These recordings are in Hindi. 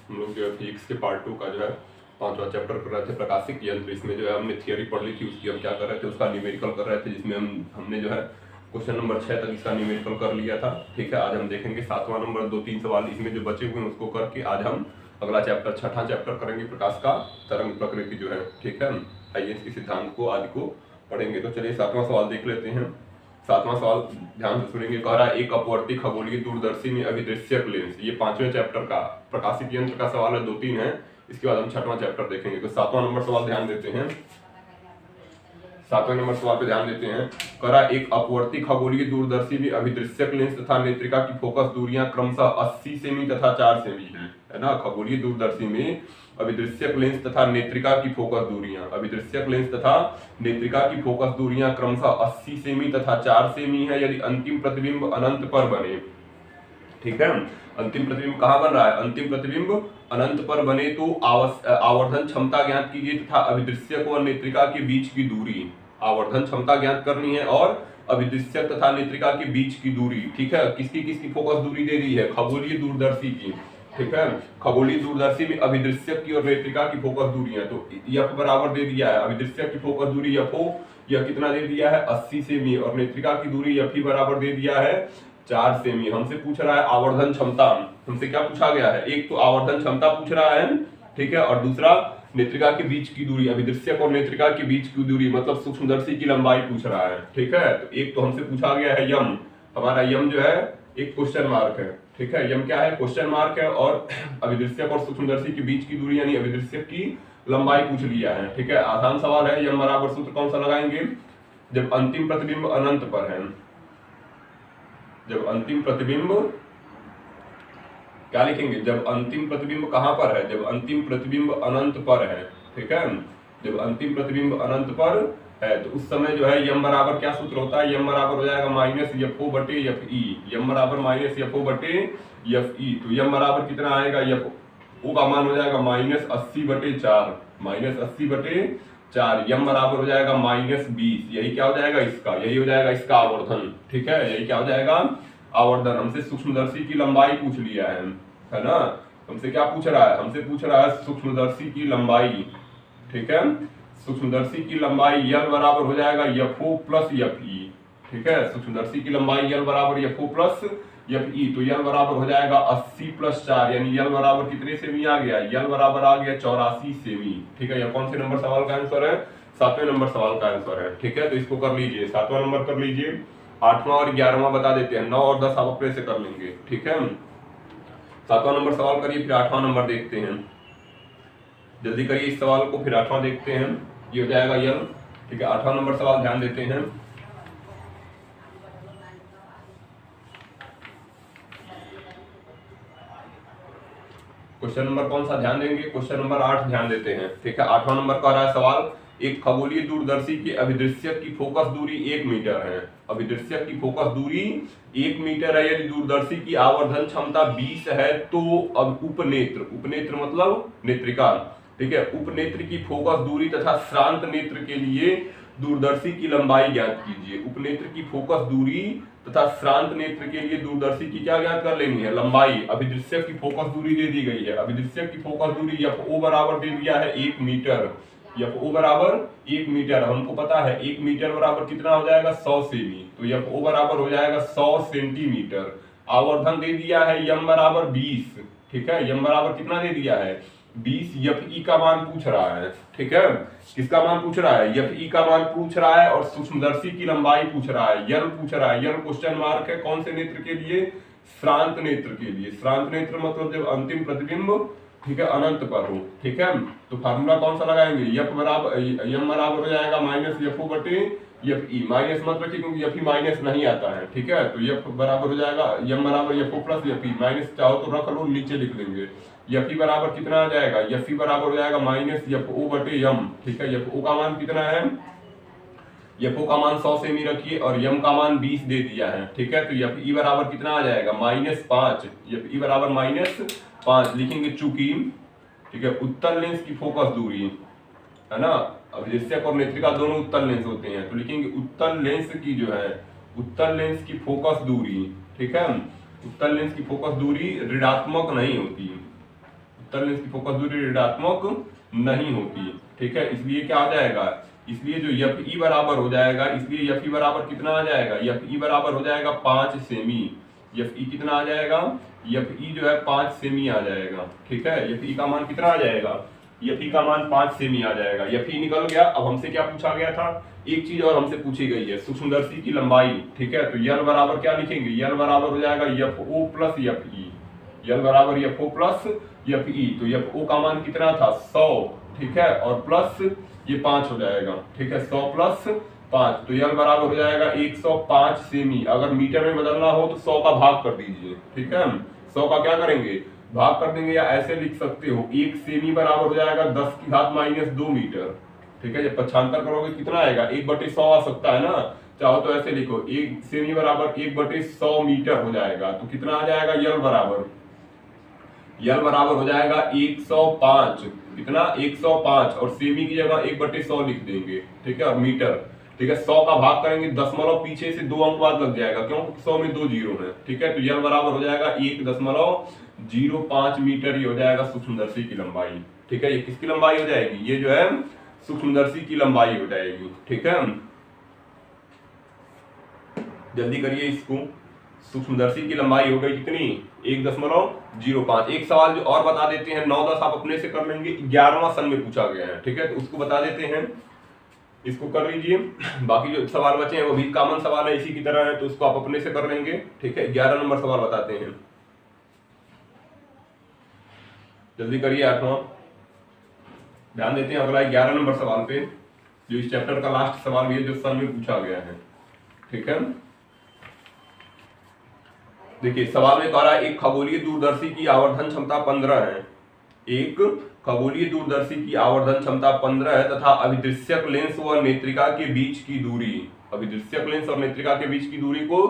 हम लोग जो है फिजिक्स के पार्ट 2 का जो है 5वां चैप्टर कर रहे थे प्रकाशिक यंत्र। इसमें जो है हमने थियरी पढ़ ली थी, उसकी हम क्या कर रहे थे, उसका न्यूमेरिकल कर रहे थे, जिसमें हमने जो है क्वेश्चन नंबर 6 तक इसका न्यूमेरिकल कर लिया था। ठीक है, आज हम देखेंगे 7वां नंबर 2-3 सवाल इसमें जो बचे हुए हैं उसको करके आज हम अगला चैप्टर 6वां चैप्टर करेंगे, प्रकाश का तरंग प्रकृति जो है। ठीक है, आइए इसके सिद्धांत को आदि को पढ़ेंगे। तो चलिए 7वां सवाल देख लेते हैं। 7वां सवाल ध्यान से सुनेंगे। कह रहा है एक अपवर्ती खगोलीय दूरदर्शी में अभिदृश्यक लेंस, ये 5वें चैप्टर का प्रकाशिक यंत्र का सवाल है, 2-3 है। इसके बाद हम 6वां चैप्टर देखेंगे। तो 7वां नंबर सवाल ध्यान देते हैं। 7वें नंबर सवाल पे ध्यान देते हैं। कह रहा है एक अपवर्ती खगोलीय दूरदर्शी में अभिदृश्यक लेंस तथा नेत्रिका की फोकस दूरियां क्रमशः 80 सेमी तथा 4 सेमी है ना। खगोलीय दूरदर्शी में अभिदृश्यक लेंस तथा नेत्रिका की फोकस दूरियां, अभिदृश्यक लेंस तथा नेत्रिका की फोकस दूरियां क्रमशः 80 सेमी तथा 4 सेमी है यदि अंतिम प्रतिबिंब अनंत पर बने। ठीक है, अंतिम प्रतिबिंब कहाँ बन रहा है, अंतिम प्रतिबिंब अनंत पर बने तो आवर्धन क्षमता ज्ञात कीजिए तथा अभिदृश्यक और नेत्रिका के बीच की दूरी, आवर्धन क्षमता ज्ञात करनी है और अभिदृश्यक तथा नेत्रिका के बीच की दूरी। ठीक है, किसकी किसकी फोकस दूरी दे दी है, खगोलीय दूरदर्शी की। ठीक है, खगोलीय दूरदर्शी में अभिदृश्यक की और नेत्रिका की फोकस दूरी है, तो एफ बराबर दे दिया है, अभिदृश्यक की फोकस दूरी एफ ओ यह कितना दे दिया है 80 सेमी और नेत्रिका की दूरी एफ ई बराबर दे दिया है 4 सेमी। हमसे पूछ रहा है आवर्धन क्षमता, हमसे क्या पूछा गया है, एक तो आवर्धन क्षमता पूछ रहा है, ठीक है, और दूसरा नेत्रिका के बीच की दूरी, अभिदृश्यक और नेत्रिका के बीच की दूरी मतलब सूक्ष्मदर्शी की लंबाई पूछ रहा है। ठीक है, तो एक तो हमसे पूछा गया है यम, हमारा यम जो है एक क्वेश्चन मार्क है। ठीक है, यम क्या है, क्वेश्चन मार्क है, और अभिदृश्यक और सूक्ष्मदर्शी के बीच की दूरी यानी अभिदृश्यक की लंबाई पूछ लिया है। ठीक है, आसान सवाल है। यम बराबर सूत्र कौन सा लगाएंगे, जब अंतिम प्रतिबिंब अनंत पर है, जब अंतिम प्रतिबिंब क्या लिखेंगे, जब अंतिम प्रतिबिंब कहां पर है, जब अंतिम प्रतिबिंब अनंत पर है। ठीक है, जब अंतिम प्रतिबिंब अनंत पर है तो उस समय जो है यम बराबर क्या सूत्र होता है, यम बराबर हो जाएगा माइनस एफ ओ बटे एफ ई, यम बराबर माइनस एफ ओ बटे एफ ई। तो यम बराबर कितना आएगा, एफ ओ का मान हो जाएगा माइनस 80 बटे 4, माइनस 80 बटे 4, यम बराबर हो जाएगा माइनस 20। यही क्या हो जाएगा इसका, यही हो जाएगा इसका आवर्धन। ठीक है, यही क्या हो जाएगा आवर्धन। हमसे सूक्ष्मदर्शी की लंबाई पूछ लिया है ना, हमसे क्या पूछ रहा है, हमसे पूछ रहा है सूक्ष्मदर्शी की लंबाई। ठीक है, सूक्ष्मदर्शी की लंबाई यल बराबर हो जाएगा F O plus F e. ठीक है, सूक्ष्मदर्शी की लंबाई यल बराबर F O plus F E, तो यल बराबर हो जाएगा 80 प्लस 4 यानी यल बराबर कितने सेमी आ गया, यल बराबर आ गया 84 सेमी। ठीक है, यह कौन से नंबर सवाल का आंसर है, 7वें नंबर सवाल का आंसर है। ठीक है, तो इसको कर लीजिए, 7वां नंबर कर लीजिए। 8वां और 11वां बता देते हैं, 9 और 10 आप अपने से कर लेंगे। ठीक है, 7वां नंबर सवाल करिए, फिर 8वां नंबर देखते हैं। जल्दी करिए इस सवाल को, फिर 8वां देखते हैं। ये हो जाएगा यल। ठीक है, 8वां नंबर सवाल ध्यान देते हैं। क्वेश्चन नंबर कौन सा ध्यान देंगे, क्वेश्चन नंबर 8 ध्यान देते हैं। ठीक है, 8वां नंबर का रहा है सवाल, एक खगोलीय दूरदर्शी की अभिदृश्यक की फोकस दूरी 1 मीटर है, अभिदृश्यक की फोकस दूरी 1 मीटर है यदि दूरदर्शी की आवर्धन क्षमता 20 है तो अब उपनेत्र, उपनेत्र मतलब नेत्रिका, ठीक है, उपनेत्र की फोकस दूरी तथा श्रांत नेत्र के लिए दूरदर्शी की लंबाई ज्ञात कीजिए। उपनेत्र की फोकस दूरी तथा श्रांत नेत्र के लिए दूरदर्शी की क्या ज्ञात कर लेनी है, लंबाई। अभिदृश्यक की फोकस दूरी दे दी गई है, अभिदृश्यक की फोकस दूरी एफ ओ बराबर दे दिया है 1 मीटर, एफ ओ बराबर 1 मीटर। हमको पता है 1 मीटर बराबर कितना हो जाएगा 100 सेमी, तो एफ ओ बराबर हो जाएगा 100 सेंटीमीटर। आवर्धन दे दिया है यम बराबर 20। ठीक है, यम बराबर कितना दे दिया है 20, एफ ई का मान पूछ रहा है। ठीक है, किसका मान पूछ रहा है, एफ ई का मान पूछ रहा है और सूक्ष्मदर्शी की लंबाई पूछ रहा है, यल पूछ रहा है। यल क्वेश्चन मार्क है कौन से नेत्र के लिए, श्रांत नेत्र के लिए। श्रांत नेत्र मतलब जब अंतिम प्रतिबिंब, ठीक है, अनंत पर हो। ठीक है, तो फार्मूला कौन सा लगाएंगे, एफ बराबर यम बराबर हो जाएगा माइनस एफ ओ बटे एफ ई, माइनस मत रखिए क्योंकि एफ ई माइनस नहीं आता है। ठीक है, तो एफ बराबर हो जाएगा यम बराबर F O plus F e, minus चाहो तो रख लो, नीचे लिख लेंगे। एफ ई बराबर कितना आ जाएगा, एफ ई बराबर हो जाएगा माइनस एफ ओ बटे यम। ठीक है, एफ ओ का मान कितना है, एफ ओ का मान 100 सेमी रखिए और यम का मान 20 दे दिया है। ठीक है, तो एफ ई बराबर कितना आ जाएगा -5, एफ ई बराबर -5 लिखेंगे चूंकि, ठीक है, उत्तल लेंस की फोकस दूरी है ना, अभिदृश्यक और नेत्रिका दोनों उत्तल लेंस होते हैं, तो लिखेंगे उत्तल लेंस की जो है, उत्तल लेंस की फोकस दूरी, ठीक है, उत्तल लेंस की फोकस दूरी ऋणात्मक नहीं होती, उत्तल लेंस की फोकस दूरी ऋणात्मक नहीं होती। ठीक है, इसलिए क्या हो जाएगा, इसलिए जो एफ ई बराबर हो जाएगा, इसलिए एफ ई बराबर कितना आ जाएगा, एफ ई बराबर हो जाएगा 5 सेमी। एफ ई कितना आ जाएगा, एफ ई जो है 5 सेमी आ जाएगा। ठीक है, एफ ई का मान कितना आ जाएगा, एफ ई का मान 5 सेमी आ जाएगा। एफ ई निकल गया। अब हमसे क्या पूछा गया था, एक चीज और हमसे पूछी गई है, सूक्ष्मदर्शी की लंबाई। ठीक है, तो यल बराबर क्या लिखेंगे, यल बराबर हो जाएगा F O plus F E. यल बराबर F O plus F E. तो एफ ओ का मान कितना था 100। ठीक है, और प्लस ये 5 हो जाएगा। ठीक है, 100 प्लस 5, तो यल बराबर हो जाएगा 105 सेमी। अगर मीटर में बदलना हो तो 100 का भाग कर दीजिए। ठीक है, 100 का क्या करेंगे, भाग कर देंगे, या ऐसे लिख सकते हो 1 सेमी बराबर हो जाएगा 10 की घात -2 मीटर। ठीक है, जब पक्षांतर करोगे कितना आएगा, 1/100 आ सकता है ना, चाहो तो ऐसे लिखो 1 सेमी बराबर 1/100 मीटर हो जाएगा। तो कितना आ जाएगा, यल बराबर हो जाएगा 105। कितना, 105, और सेमी की जगह 1/100 लिख देंगे। ठीक है, और मीटर। ठीक है, 100 का भाग करेंगे, दशमलव पीछे से 2 अंक बाद लग जाएगा, क्योंकि 100 में 2 जीरो है। ठीक है, तो यल बराबर हो जाएगा 1.05 मीटर ही हो जाएगा सूक्ष्मदर्शी की लंबाई। ठीक है, ये किसकी लंबाई हो जाएगी, ये जो है सूक्ष्मदर्शी की लंबाई हो जाएगी। ठीक है, जल्दी करिए इसको। सूक्ष्मदर्शी की लंबाई हो गई कितनी, 1.05। एक सवाल जो और बता देते हैं, 9-10 आप अपने से कर लेंगे, 11वां सन में पूछा गया है। ठीक है, तो उसको बता देते हैं, इसको कर लीजिए। बाकी जो सवाल बचे हैं वो भी कॉमन सवाल है, इसी की तरह है, तो उसको आप अपने से कर लेंगे। ठीक है, 11 नंबर सवाल बताते हैं, जल्दी करिए। 8वां ध्यान देते हैं, अगला 11 नंबर सवाल पे, जो इस चैप्टर का लास्ट सवाल भी है, जो सन में पूछा गया है। ठीक है, देखिए सवाल में कह रहा है, एक खगोलीय दूरदर्शी की आवर्धन क्षमता 15 है। एक खगोलीय दूरदर्शी की आवर्धन क्षमता 15 है तथा अभिदृश्यक लेंस व नेत्रिका के बीच की दूरी, अभिदृश्यक लेंस और नेत्रिका के बीच की दूरी को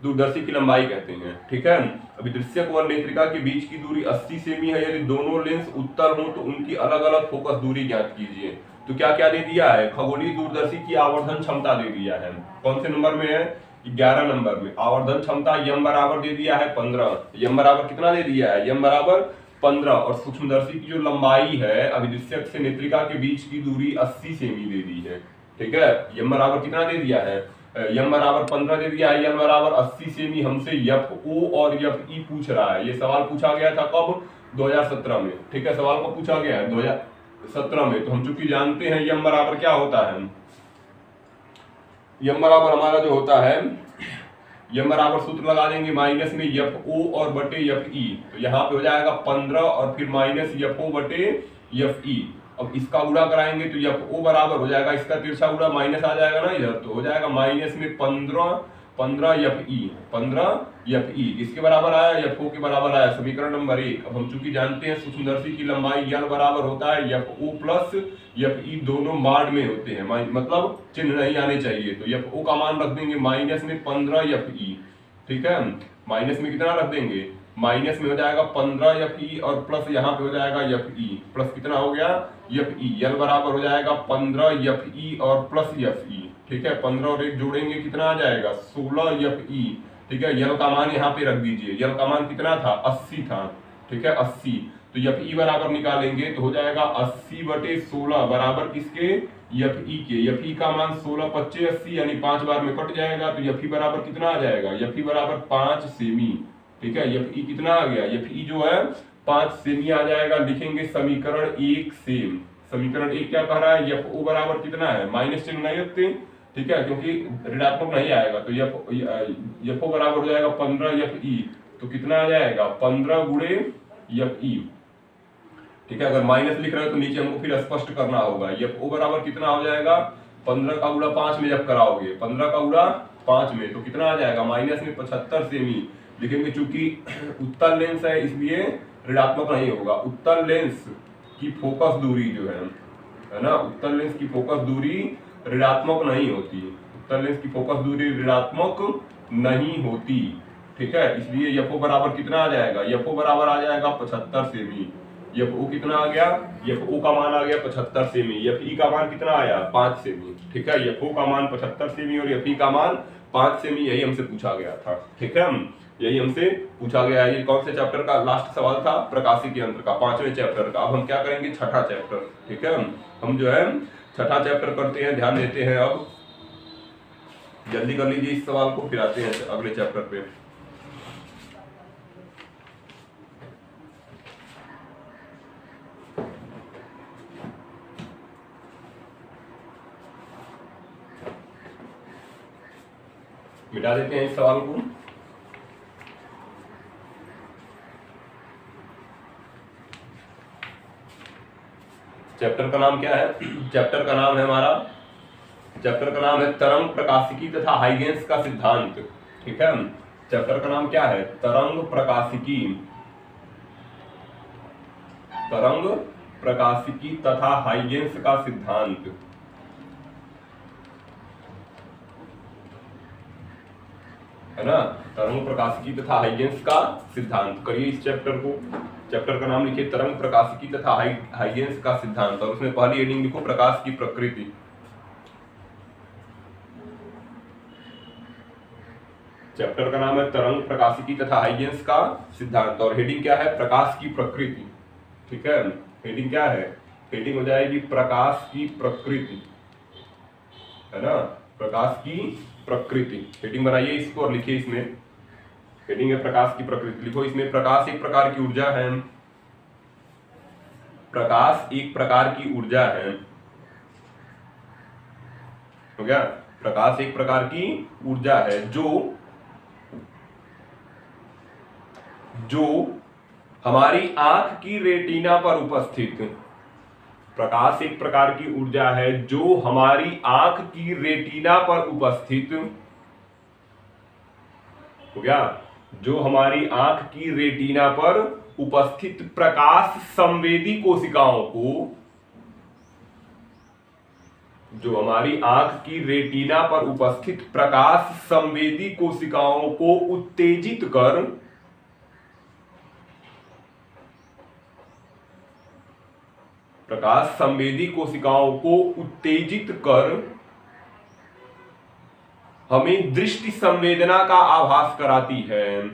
दूरदर्शी की लंबाई कहते हैं। ठीक है, अभिदृश्यक व नेत्रिका के बीच की दूरी 80 सेमी है। यदि दोनों लेंस उत्तर हो तो उनकी अलग अलग फोकस दूरी ज्ञात कीजिए। तो क्या क्या दे दिया है, खगोलीय दूरदर्शी की आवर्धन क्षमता दे दिया है। कौन से नंबर में है, 11 नंबर में। आवर्धन क्षमता यम बराबर दे दिया है 15। यम बराबर कितना दे दिया है, यम बराबर 15। और सूक्ष्मदर्शी की जो लंबाई है अभिदृश्यक से नेत्रिका के बीच की दूरी 80 सेमी दे दी है। ठीक है, यम बराबर कितना दे दिया है, यम बराबर 15 दे दिया है, यम बराबर 80 सेमी। हमसे एफ ओ और एफ ई पूछ रहा है। ये सवाल पूछा गया था कब, 2017 में। ठीक है, सवाल को पूछा गया है 2017 में। तो हम चूंकि जानते हैं यम बराबर क्या होता है, यम बराबर हमारा जो होता है, यम बराबर सूत्र लगा देंगे माइनस में एफ ओ और बटे एफ ई। तो यहाँ पे हो जाएगा 15 और फिर माइनस एफ ओ बटे एफ ई। अब इसका गुणा कराएंगे तो एफ ओ बराबर हो जाएगा, इसका तिरछा गुणा माइनस आ जाएगा ना इधर, तो हो जाएगा माइनस में 15 एफ ई, 15 एफ ई। इसके बराबर आया, एफ ओ के बराबर आया, समीकरण नंबर 1। अब हम चूंकि जानते हैं सूक्ष्मदर्शी की लंबाई यल बराबर होता है एफ ओ प्लस एफ ई, दोनों माड में होते हैं, मतलब चिन्ह नहीं आने चाहिए। तो एफ ओ का मान रख देंगे माइनस में 15 एफ ई। ठीक है, माइनस में कितना रख देंगे, माइनस में हो जाएगा 15 एफ ई और प्लस यहाँ पे हो जाएगा एफ ई। प्लस कितना हो गया, एफ ई। यल बराबर हो जाएगा 15 एफ ई और प्लस एफ ई। ठीक है, 15 और 1 जोड़ेंगे कितना आ जाएगा, 16 एफ ई। ठीक है, यल का मान यहाँ पे रख दीजिए, यल का मान कितना था, 80 था। ठीक है, 80। तो एफ ई बराबर निकालेंगे तो हो जाएगा 80/16 बराबर किसके, एफ ई के। एफ ई का मान 16 25 80 यानी 5 बार में कट जाएगा। तो एफ ई बराबर कितना आ जाएगा, एफ ई बराबर 5 सेमी। ठीक है, एफ ई कितना आ गया, एफ ई जो है 5 सेमी आ जाएगा। लिखेंगे समीकरण 1 से। समीकरण 1 क्या कह रहा है, एफ ओ बराबर कितना है, माइनस चिन्ह नहीं रखते। ठीक है, क्योंकि ऋणात्मक नहीं आएगा। तो एफ ओ बराबर हो जाएगा 15 एफ ई। तो कितना आ जाएगा, 15 गुणे एफ ई। ठीक है, अगर माइनस लिख रहे हो तो नीचे हमको फिर स्पष्ट करना होगा। एफ ओ बराबर कितना हो जाएगा, 15 का गुणा 5 में जब कराओगे, 15 का गुणा 5 में, तो कितना आ जाएगा, माइनस में 75 सेमी। लिखेंगे चूंकि उत्तल लेंस है इसलिए ऋणात्मक नहीं होगा। उत्तल लेंस की फोकस दूरी जो है ना, उत्तल लेंस की फोकस दूरी ऋणात्मक नहीं होती। उत्तल लेंस की फोकस दूरी ऋणात्मक नहीं होती। ठीक है, इसलिए एफ ओ बराबर कितना आ जाएगा, एफ ओ बराबर आ जाएगा 75 सेमी। एफ ओ कितना आ गया, एफ ओ का मान आ गया 75 सेमी। एफ ई का मान कितना आया, 5 सेमी। ठीक है, एफ ओ का मान 75 सेमी और एफ ई का मान 5 सेमी, यही हमसे पूछा गया था। ठीक है, यही हमसे पूछा गया है। ये कौन से चैप्टर का लास्ट सवाल था? प्रकाशिकी यंत्र का, 5वें चैप्टर का। अब हम क्या करेंगे? छठा चैप्टर। ठीक है, हम जो है छठा चैप्टर करते हैं, ध्यान देते हैं। अब जल्दी कर लीजिए इस सवाल को, फिर आते हैं अगले चैप्टर पे। मिटा देते हैं इस सवाल को। चैप्टर का नाम क्या है? चैप्टर का नाम है हमारा, चैप्टर का नाम है तरंग प्रकाशिकी तथा हाइगेंस का सिद्धांत। ठीक है, चैप्टर का नाम क्या है? तरंग प्रकाशिकी, तरंग प्रकाशिकी तथा हाइगेंस का सिद्धांत। है ना, तरंग प्रकाशिकी तथा हाइगेंस का सिद्धांत। करिए इस चैप्टर को, चैप्टर का नाम लिखिए तरंग प्रकाशिकी तथा हाइगेंस का सिद्धांत, और उसमें पहली हेडिंग लिखो प्रकाश की प्रकृति। चैप्टर का नाम है तरंग प्रकाशिकी तथा हाइगेंस का सिद्धांत, और हेडिंग क्या है? प्रकाश की प्रकृति। ठीक है, हेडिंग क्या है? हेडिंग हो जाएगी प्रकाश की प्रकृति, है ना, प्रकाश की प्रकृति। हेडिंग बनाइए इसको और लिखिए इसमें, हेडिंग है प्रकाश की प्रकृति। लिखो इसमें प्रकाश एक प्रकार की ऊर्जा है, प्रकाश एक प्रकार की ऊर्जा है। हो गया, प्रकाश एक प्रकार की ऊर्जा है जो हमारी आंख की रेटिना पर उपस्थित, प्रकाश एक प्रकार की ऊर्जा है जो हमारी आंख की रेटिना पर उपस्थित, हो गया, जो हमारी आंख की रेटिना पर उपस्थित प्रकाश संवेदी कोशिकाओं को, जो हमारी आंख की रेटिना पर उपस्थित प्रकाश संवेदी कोशिकाओं को उत्तेजित कर, प्रकाश संवेदी कोशिकाओं को उत्तेजित कर हमें दृष्टि संवेदना का आभास कराती है।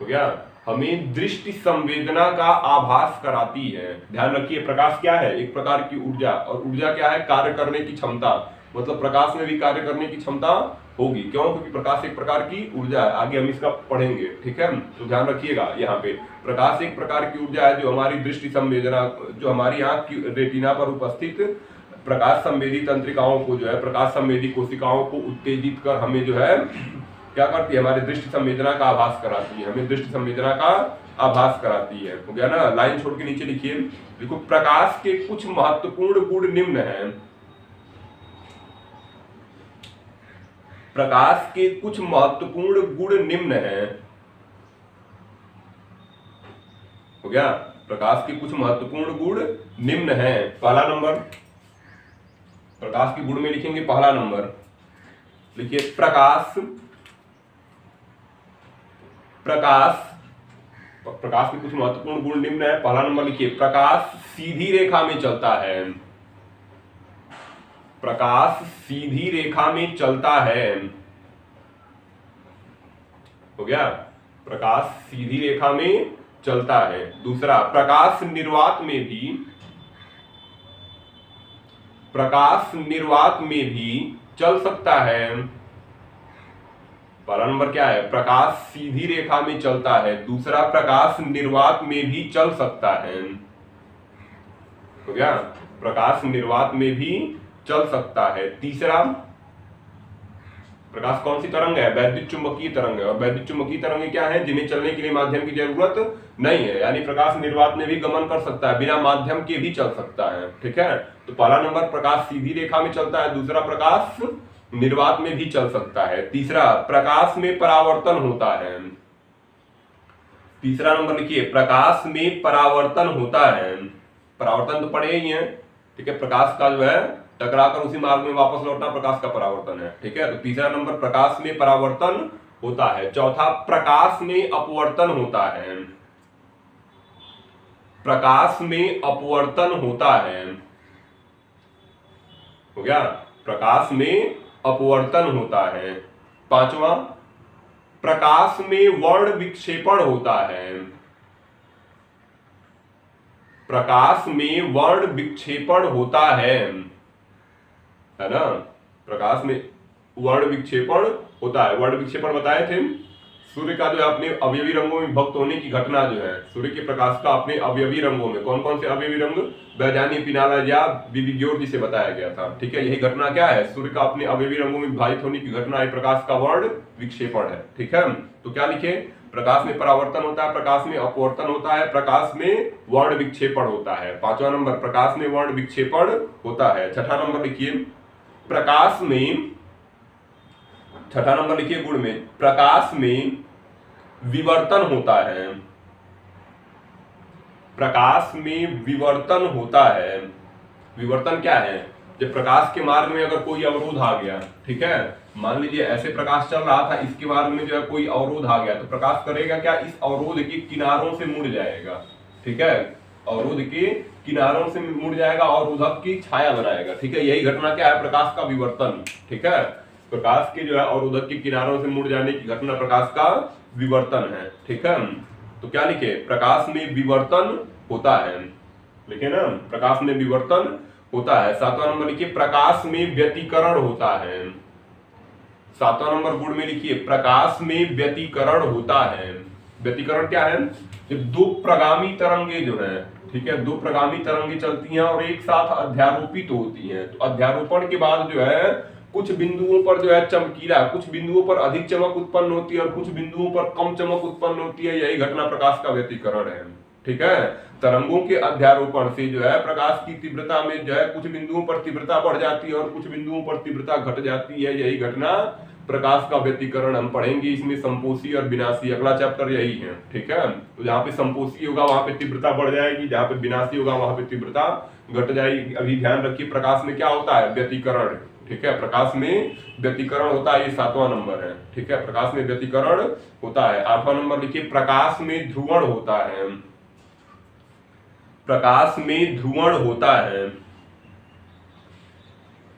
हो गया, हमें दृष्टि संवेदना का आभास कराती है। ध्यान रखिए, प्रकाश क्या है? एक प्रकार की ऊर्जा, और ऊर्जा क्या है? कार्य करने की क्षमता। मतलब प्रकाश में भी कार्य करने की क्षमता होगी। क्यों? क्योंकि प्रकाश एक प्रकार की ऊर्जा है। आगे हम इसका पढ़ेंगे। ठीक है, तो ध्यान रखिएगा यहाँ पे, प्रकाश एक प्रकार की ऊर्जा है जो हमारी दृष्टि संवेदना, जो हमारी आंख की रेटिना पर उपस्थित प्रकाश संवेदी तंत्रिकाओं को, जो है प्रकाश संवेदी कोशिकाओं को उत्तेजित कर हमें जो है क्या करती है? हमारी दृष्टि संवेदना का आभास कराती है, हमें दृष्टि संवेदना का आभास कराती है। हो गया ना, लाइन छोड़ के नीचे लिखिए, देखो प्रकाश के कुछ महत्वपूर्ण गुण निम्न हैं। प्रकाश के कुछ महत्वपूर्ण गुण निम्न हैं। हो गया, प्रकाश के कुछ महत्वपूर्ण गुण निम्न हैं। पहला नंबर, प्रकाश के गुण में लिखेंगे पहला नंबर, लिखिए प्रकाश के कुछ महत्वपूर्ण गुण निम्न है। पहला नंबर लिखिए, प्रकाश सीधी रेखा में चलता है। प्रकाश सीधी रेखा में चलता है। हो गया, प्रकाश सीधी रेखा में चलता है। दूसरा, प्रकाश निर्वात में भी चल सकता है। पहला नंबर क्या है? प्रकाश सीधी रेखा में चलता है। दूसरा, प्रकाश निर्वात में भी चल सकता है। हो गया, प्रकाश निर्वात में भी चल सकता है। तीसरा, प्रकाश कौन सी तरंग है? वैद्युत चुंबकीय तरंग है। और वैद्युत चुंबकीय तरंगें क्या है? जिन्हें चलने के लिए माध्यम की जरूरत नहीं है, यानी प्रकाश निर्वात में भी गमन कर सकता है, बिना माध्यम के भी चल सकता है। ठीक है, तो पहला नंबर प्रकाश सीधी रेखा में चलता है। दूसरा, प्रकाश निर्वात में भी चल सकता है। तीसरा, प्रकाश में परावर्तन होता है। तीसरा नंबर लिखिए, प्रकाश में परावर्तन होता है। परावर्तन तो पढ़े ही हैं। ठीक है, प्रकाश का जो है टकराकर उसी मार्ग में वापस लौटना प्रकाश का परावर्तन है। ठीक है, तो तीसरा नंबर प्रकाश में परावर्तन होता है। चौथा, प्रकाश में अपवर्तन होता है। प्रकाश में अपवर्तन होता है। हो गया, प्रकाश में अपवर्तन होता है। पांचवा, प्रकाश में वर्ण विक्षेपण होता है। प्रकाश में वर्ण विक्षेपण होता है ना, प्रकाश में वर्ण विक्षेपण होता है। वर्ण विक्षेपण बताए थे, सूर्य का जो है अपने अवयवी रंगों में विभक्त होने की घटना जो है, सूर्य के प्रकाश का अपने अवयवी रंगों में, कौन कौन से अवयवी रंग, वैज्ञानिक पिनाला या विविग्योर जिसे बताया गया था, ठीक है। यही घटना क्या है, सूर्य का अपने अवयवी रंगों में विभाजित होने की घटना है, प्रकाश का वर्ण विक्षेपण है, ठीक है। तो क्या लिखे, प्रकाश में परावर्तन होता है, प्रकाश में अपवर्तन होता है, प्रकाश में वर्ण विक्षेपण होता है। पांचवा नंबर, प्रकाश में वर्ण विक्षेपण होता है। छठा नंबर लिखिए, प्रकाश में, छठा नंबर लिखिए गुण में, प्रकाश में विवर्तन होता है। प्रकाश में विवर्तन होता है। विवर्तन क्या है, जब प्रकाश के मार्ग में अगर कोई अवरोध आ गया, ठीक है, मान लीजिए ऐसे प्रकाश चल रहा था, इसके मार्ग में जो है कोई अवरोध आ गया, तो प्रकाश करेगा क्या, इस अवरोध के किनारों से मुड़ जाएगा, ठीक है, अवरोध के किनारों से मुड़ जाएगा और अवरोधक की छाया बनाएगा, ठीक है। यही घटना क्या है, प्रकाश का विवर्तन, ठीक है। प्रकाश के जो है अवरोधक के किनारों से मुड़ जाने की घटना प्रकाश का विवर्तन है, ठीक है। तो क्या लिखे, प्रकाश में विवर्तन होता है, लिखे ना, प्रकाश में विवर्तन होता है। सातवां नंबर लिखिए, प्रकाश में व्यतिकरण होता है। सातवां नंबर गुण में लिखिए, प्रकाश में व्यतिकरण होता है। व्यतिकरण क्या है, जब दो प्रगामी तरंगे जो है, ठीक है, दो प्रगामी तरंगे चलती हैं और एक साथ अध्यारोपित होती हैं, तो अध्यारोपण के बाद जो है कुछ बिंदुओं पर जो है चमकीला, कुछ बिंदुओं पर अधिक चमक उत्पन्न होती है और कुछ बिंदुओं पर कम चमक उत्पन्न होती है, यही घटना प्रकाश का व्यतिकरण है, ठीक है। तरंगों के अध्यारोपण से जो है प्रकाश की तीव्रता में जो है कुछ बिंदुओं पर तीव्रता बढ़ जाती है और कुछ बिंदुओं पर तीव्रता घट जाती है, यही घटना प्रकाश का व्यतिकरण हम पढ़ेंगे। इसमें संपोषी और विनाशी, अगला चैप्टर यही है, ठीक है। तो जहाँ पे संपोषी होगा वहां पे तीव्रता बढ़ जाएगी, जहाँ पे विनाशी होगा वहां पे तीव्रता घट जाएगी। अभी ध्यान रखिए, प्रकाश में क्या होता है, व्यतिकरण, ठीक है, प्रकाश में व्यतिकरण होता है, ये सातवां नंबर है, ठीक है, प्रकाश में व्यतिकरण होता है। आठवां नंबर लिखिए, प्रकाश में ध्रुवण होता है। प्रकाश में ध्रुवण होता है,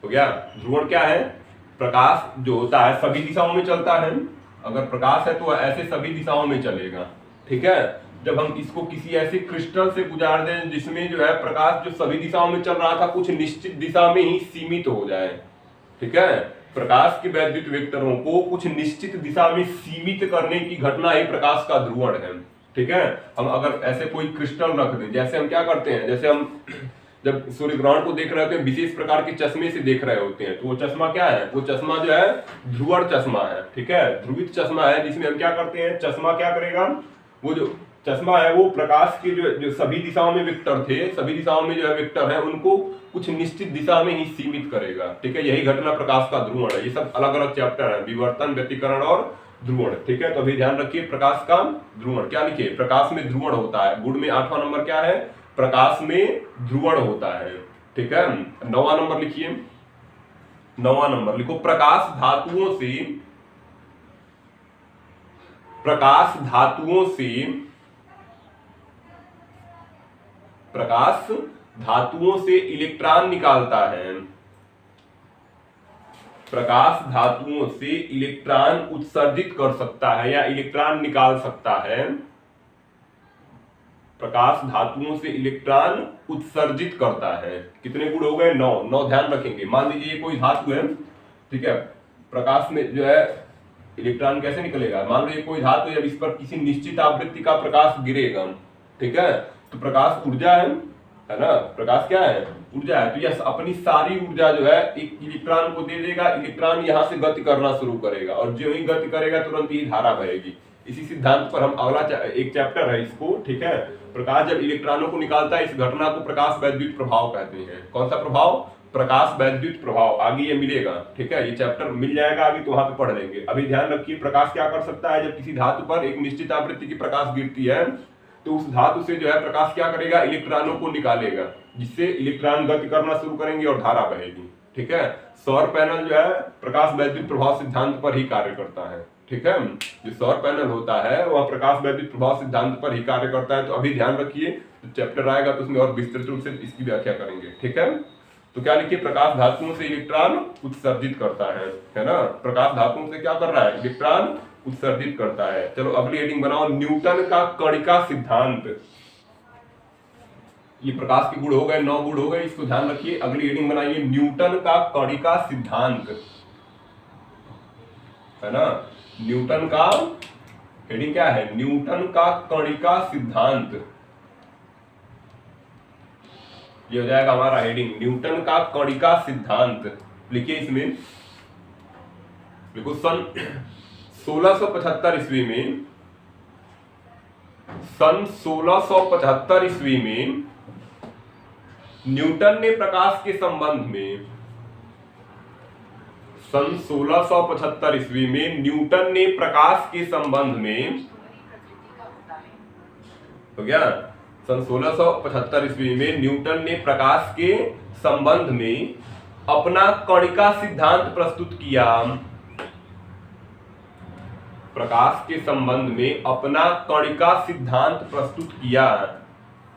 हो गया। ध्रुवण क्या है, प्रकाश जो होता है सभी दिशाओं में चलता है, अगर प्रकाश है तो ऐसे सभी दिशाओं में चलेगा, ठीक है। जब हम इसको किसी ऐसे क्रिस्टल से गुजार दें जिसमें जो है प्रकाश जो सभी दिशाओं में चल रहा था कुछ निश्चित दिशा में ही सीमित हो जाए, ठीक है, प्रकाश के वैद्युत वेक्टरों को कुछ निश्चित दिशा में सीमित करने की घटना ही प्रकाश का ध्रुवण है, ठीक है। हम अगर ऐसे कोई क्रिस्टल रख दें, जैसे हम क्या करते हैं, जैसे हम जब सूर्य ग्रहण को देख रहे होते हैं विशेष प्रकार के चश्मे से देख रहे होते हैं, तो वो चश्मा क्या है, वो चश्मा जो है ध्रुवण चश्मा है, ठीक है, ध्रुवित चश्मा है, जिसमें हम क्या करते हैं, चश्मा क्या करेगा, वो जो चश्मा है वो प्रकाश के जो सभी दिशाओं में वेक्टर थे, सभी दिशाओं में जो है वेक्टर है उनको कुछ निश्चित दिशा में ही सीमित करेगा, ठीक है। यही घटना प्रकाश का ध्रुवण है। ये सब अलग अलग चैप्टर है, विवर्तन, व्यतिकरण और ध्रुवण, ठीक है। तो अभी ध्यान रखिए, प्रकाश का ध्रुवण क्या लिखिए, प्रकाश में ध्रुवण होता है। गुण में आठवां नंबर क्या है, प्रकाश में ध्रुवण होता है, ठीक है। नौवां नंबर लिखिए, नौवां नंबर लिखो, प्रकाश धातुओं से, प्रकाश धातुओं से, प्रकाश धातुओं से इलेक्ट्रॉन निकालता है। प्रकाश धातुओं से इलेक्ट्रॉन उत्सर्जित कर सकता है या इलेक्ट्रॉन निकाल सकता है। प्रकाश धातुओं से इलेक्ट्रॉन उत्सर्जित करता है। कितने गुण हो गए, 9। 9 ध्यान रखेंगे। मान लीजिए ये कोई धातु है, ठीक है, प्रकाश में जो है इलेक्ट्रॉन कैसे निकलेगा, मान लीजिए कोई धातु, जब इस पर किसी निश्चित आवृत्ति का प्रकाश गिरेगा, ठीक है, तो प्रकाश ऊर्जा है ना, प्रकाश क्या है, ऊर्जा है। तो यह अपनी सारी ऊर्जा जो है एक इलेक्ट्रॉन को दे देगा, इलेक्ट्रॉन यहां से गति करना शुरू करेगा और जो ही गति करेगा तुरंत ही धारा बहेगी। इसी सिद्धांत पर हम अगला एक चैप्टर है इसको, ठीक है। प्रकाश जब इलेक्ट्रॉनों को निकालता है, इस घटना को प्रकाश वैद्युत प्रभाव कहते हैं। कौन सा प्रभाव, प्रकाश वैद्युत प्रभाव। आगे ये मिलेगा, ठीक है, ये चैप्टर मिल जाएगा आगे, तो वहां पे पढ़ लेंगे। अभी ध्यान रखिए, प्रकाश क्या कर सकता है, जब किसी धातु पर एक निश्चित आवृत्ति की प्रकाश गिरती है तो उस धातु से जो है प्रकाश क्या करेगा, इलेक्ट्रॉनों को निकालेगा, जिससे इलेक्ट्रॉन गति करना शुरू करेंगे और धारा बहेगी, ठीक है। सौर पैनल जो है प्रकाश वैद्युत प्रभाव सिद्धांत पर ही कार्य करता है, ठीक है। जो सौर पैनल होता है वह प्रकाश वैद्युत प्रभाव सिद्धांत पर ही कार्य करता है। तो अभी ध्यान रखिए, तो चैप्टर आएगा तो उसमें और विस्तृत रूप से इसकी व्याख्या करेंगे, ठीक है। तो क्या लिखिए, प्रकाश धातुओं से इलेक्ट्रॉन उत्सर्जित करता है ना। प्रकाश धातुओं से क्या कर रहा है, इलेक्ट्रॉन उत्सर्जित करता है। चलो अगली हेडिंग बनाओ, न्यूटन का कणिका सिद्धांत। ये प्रकाश के गुण हो गए, 9 गुण हो गए, इसको ध्यान रखिए। अगली हेडिंग बनाइए, न्यूटन का कणिका सिद्धांत, है ना। न्यूटन का हेडिंग क्या है, न्यूटन का कणिका सिद्धांत। ये हो जाएगा हमारा हेडिंग, न्यूटन का कणिका सिद्धांत। लिखिए इसमें, देखो सन 1675 ईस्वी में, सन 1675 ईस्वी में न्यूटन ने प्रकाश के संबंध में, सन 1675 ईस्वी में न्यूटन ने प्रकाश के संबंध में, हो गया, सन 1675 ईस्वी में न्यूटन ने प्रकाश के संबंध में अपना कणिका सिद्धांत प्रस्तुत किया। प्रकाश के संबंध में अपना कणिका सिद्धांत प्रस्तुत किया,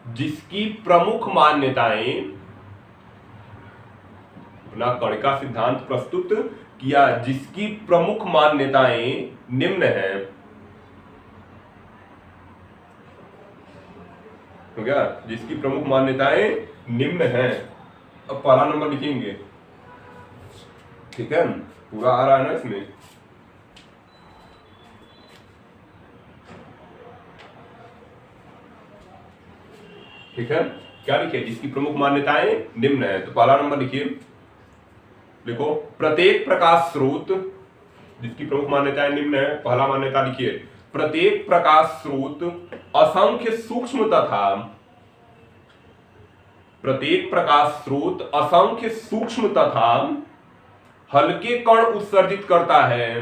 जिसकी प्रमुख मान्यताएं, अपना कणिका सिद्धांत प्रस्तुत किया जिसकी प्रमुख मान्यताएं निम्न हैं। हो गया, जिसकी प्रमुख मान्यताएं निम्न हैं। अब पहला नंबर लिखेंगे, ठीक है, पूरा आ रहा है ना इसमें। ठीक है, क्या लिखे, जिसकी प्रमुख मान्यताएं निम्न है। तो पहला नंबर लिखिए, देखो प्रत्येक प्रकाश स्रोत, जिसकी प्रमुख मान्यताएं निम्न है, पहला मान्यता लिखिए, प्रत्येक प्रकाश स्रोत असंख्य सूक्ष्म तथा, प्रत्येक प्रकाश स्रोत असंख्य सूक्ष्म तथा हल्के कण उत्सर्जित करता है।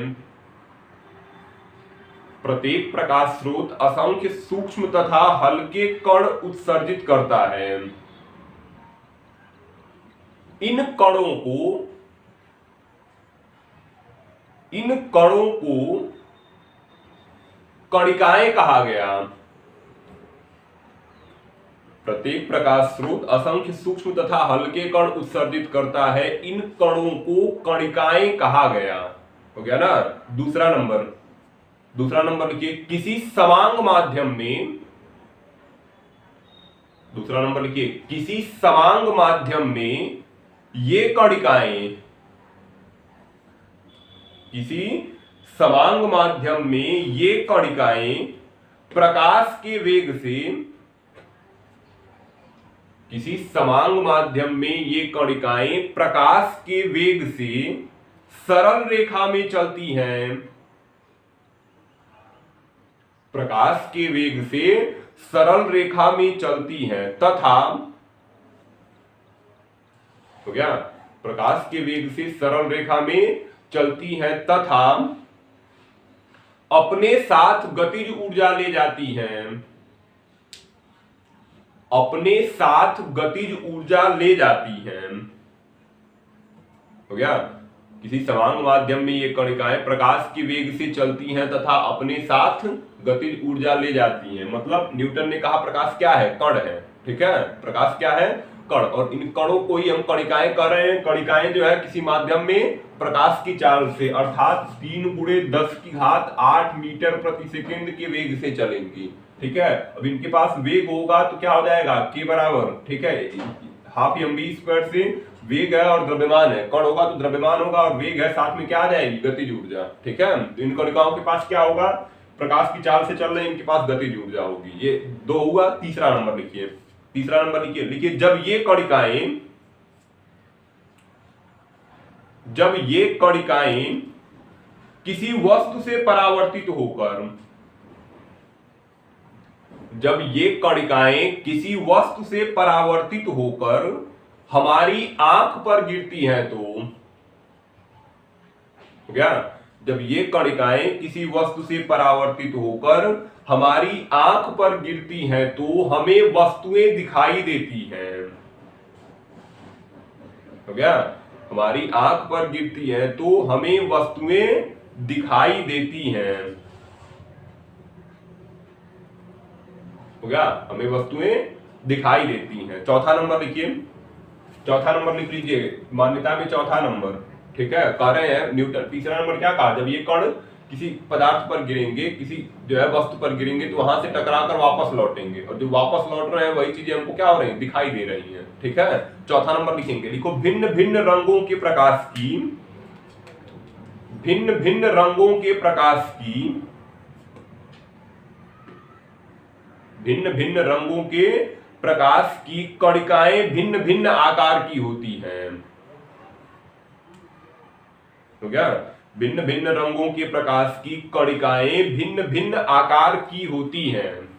प्रत्येक प्रकाश स्रोत असंख्य सूक्ष्म तथा हल्के कण उत्सर्जित करता है। इन कणों को कणिकाएं कहा गया। प्रत्येक प्रकाश स्रोत असंख्य सूक्ष्म तथा हल्के कण उत्सर्जित करता है, इन कणों को कणिकाएं कहा गया। हो गया ना। दूसरा नंबर लिखिए, किसी सवांग माध्यम में, दूसरा नंबर लिखिए, किसी सवांग माध्यम में ये कणिकाएं, किसी सवांग माध्यम में ये कणिकाएं प्रकाश के वेग से, किसी सवांग माध्यम में ये कणिकाएं प्रकाश के वेग से सरल रेखा में चलती हैं। प्रकाश के वेग से सरल रेखा में चलती हैं तथा, हो गया, प्रकाश के वेग से सरल रेखा में चलती हैं तथा अपने साथ गतिज ऊर्जा ले जाती हैं। अपने साथ गतिज ऊर्जा ले जाती हैं। हो गया, किसी सवांग माध्यम में ये कणिकाएं प्रकाश के वेग से चलती हैं तथा अपने साथ गतिज ऊर्जा ले जाती हैं। मतलब न्यूटन ने कहा प्रकाश क्या है, कण है। ठीक है, प्रकाश क्या है, कण, और इन कणों को ही हम कणिकाएं कर रहे हैं। कणिकाएं जो है किसी माध्यम में प्रकाश की चाल से, अर्थात 3×10⁸ मीटर प्रति सेकंड के वेग से चलेंगी। ठीक है, अब इनके पास वेग होगा तो क्या हो जाएगा, के बराबर, ठीक है, 12mv² से वेग है और द्रव्यमान है। कण होगा तो द्रव्यमान होगा और वेग है, साथ में क्या आ जाएगी, गतिज ऊर्जा। ठीक है, तो इन कणिकाओं के पास क्या होगा, प्रकाश की चाल से चल रहे हैं, इनके पास गतिज ऊर्जा होगी। ये 2 हुआ। तीसरा नंबर लिखिए, तीसरा नंबर लिखिए, जब ये कणिकाएं किसी वस्तु से परावर्तित होकर, जब ये कणिकाएं किसी वस्तु से परावर्तित होकर हमारी आंख पर गिरती हैं तो, हो गया, जब ये कणिकाएं किसी वस्तु से परावर्तित होकर हमारी आंख पर गिरती हैं तो हमें वस्तुएं दिखाई देती हैं। हो गया, हमारी आंख पर गिरती है तो हमें वस्तुएं दिखाई देती हैं। हो गया, हमें वस्तुएं दिखाई देती हैं। चौथा नंबर लिखिए, चौथा नंबर लिख लीजिए, मान्यता में चौथा नंबर। ठीक है, कह रहे हैं न्यूटन। तीसरा नंबर क्या कहा, जब ये कण किसी पदार्थ पर गिरेंगे, किसी जो है वस्तु पर गिरेंगे, तो वहां से टकराकर वापस लौटेंगे, और जो वापस लौट रहे हैं वही चीजें हमको क्या हो रही हैं, दिखाई दे रही हैं। ठीक है, चौथा नंबर लिखेंगे। लिखो, भिन्न भिन्न रंगों के प्रकाश की, भिन्न भिन्न रंगों के प्रकाश की, भिन्न भिन्न रंगों के प्रकाश की कणिकाएं भिन्न भिन्न आकार की होती हैं। तो क्या, भिन्न भिन्न रंगों के प्रकाश की कणिकाएं भिन्न भिन्न आकार की होती हैं।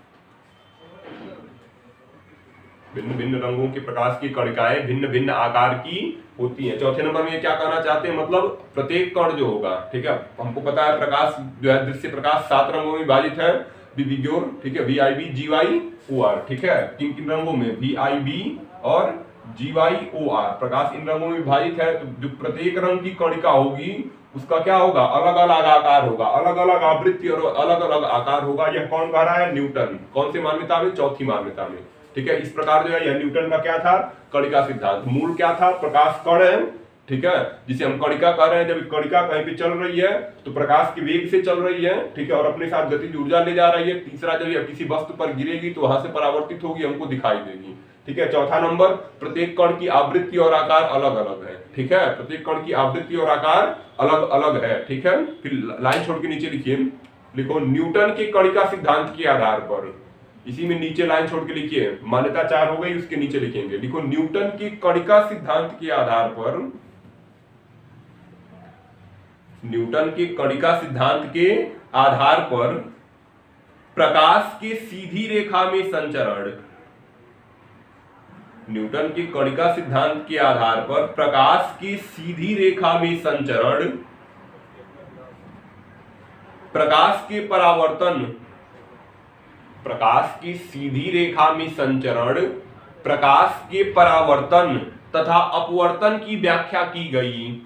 भिन्न भिन्न रंगों के प्रकाश की कणिकाएं भिन्न भिन्न आकार की होती हैं। चौथे नंबर में क्या कहना चाहते हैं, मतलब प्रत्येक कण जो होगा, ठीक है, हमको पता है प्रकाश जो है, दृश्य प्रकाश 7 रंगों में विभाजित है, विविग्योर, ठीक है, VIB GY OR, ठीक है, किन किन रंगों में, VIB और GY OR, प्रकाश इन रंगों में विभाजित है। तो जो प्रत्येक रंग की कणिका होगी उसका क्या होगा, अलग अलग आकार होगा, अलग अलग आवृत्ति और अलग अलग आकार होगा। यह कौन कह रहा है, न्यूटन। कौन सी मान्यता में, चौथी मान्यता में। ठीक है, इस प्रकार जो है यह न्यूटन का क्या था, कणिका सिद्धांत। मूल क्या था, प्रकाश कण है, ठीक है, जिसे हम कणिका कह रहे हैं। जब कणिका कहीं पे चल रही है तो प्रकाश के वेग से चल रही है, ठीक है, और अपने साथ गतिज ऊर्जा ले जा रही है। तीसरा, जब यह किसी वस्तु पर गिरेगी तो वहां से परावर्तित होगी, हमको दिखाई देगी। ठीक है, चौथा नंबर, प्रत्येक कण की आवृत्ति और आकार अलग अलग है। ठीक है, प्रत्येक कण की आवृत्ति और आकार अलग अलग है। ठीक है, फिर लाइन छोड़ के नीचे लिखिए, लिखो, न्यूटन के कणिका सिद्धांत के आधार पर, इसी में नीचे लाइन छोड़ के लिखिए, मान्यता 4 हो गई, उसके नीचे लिखेंगे, लिखो, न्यूटन की कणिका सिद्धांत के आधार पर, न्यूटन के कणिका सिद्धांत के आधार पर प्रकाश के सीधी रेखा में संचरण, न्यूटन के कणिका सिद्धांत के आधार पर प्रकाश की सीधी रेखा में संचरण, प्रकाश के परावर्तन, प्रकाश की सीधी रेखा में संचरण, प्रकाश के परावर्तन तथा अपवर्तन की व्याख्या की गई।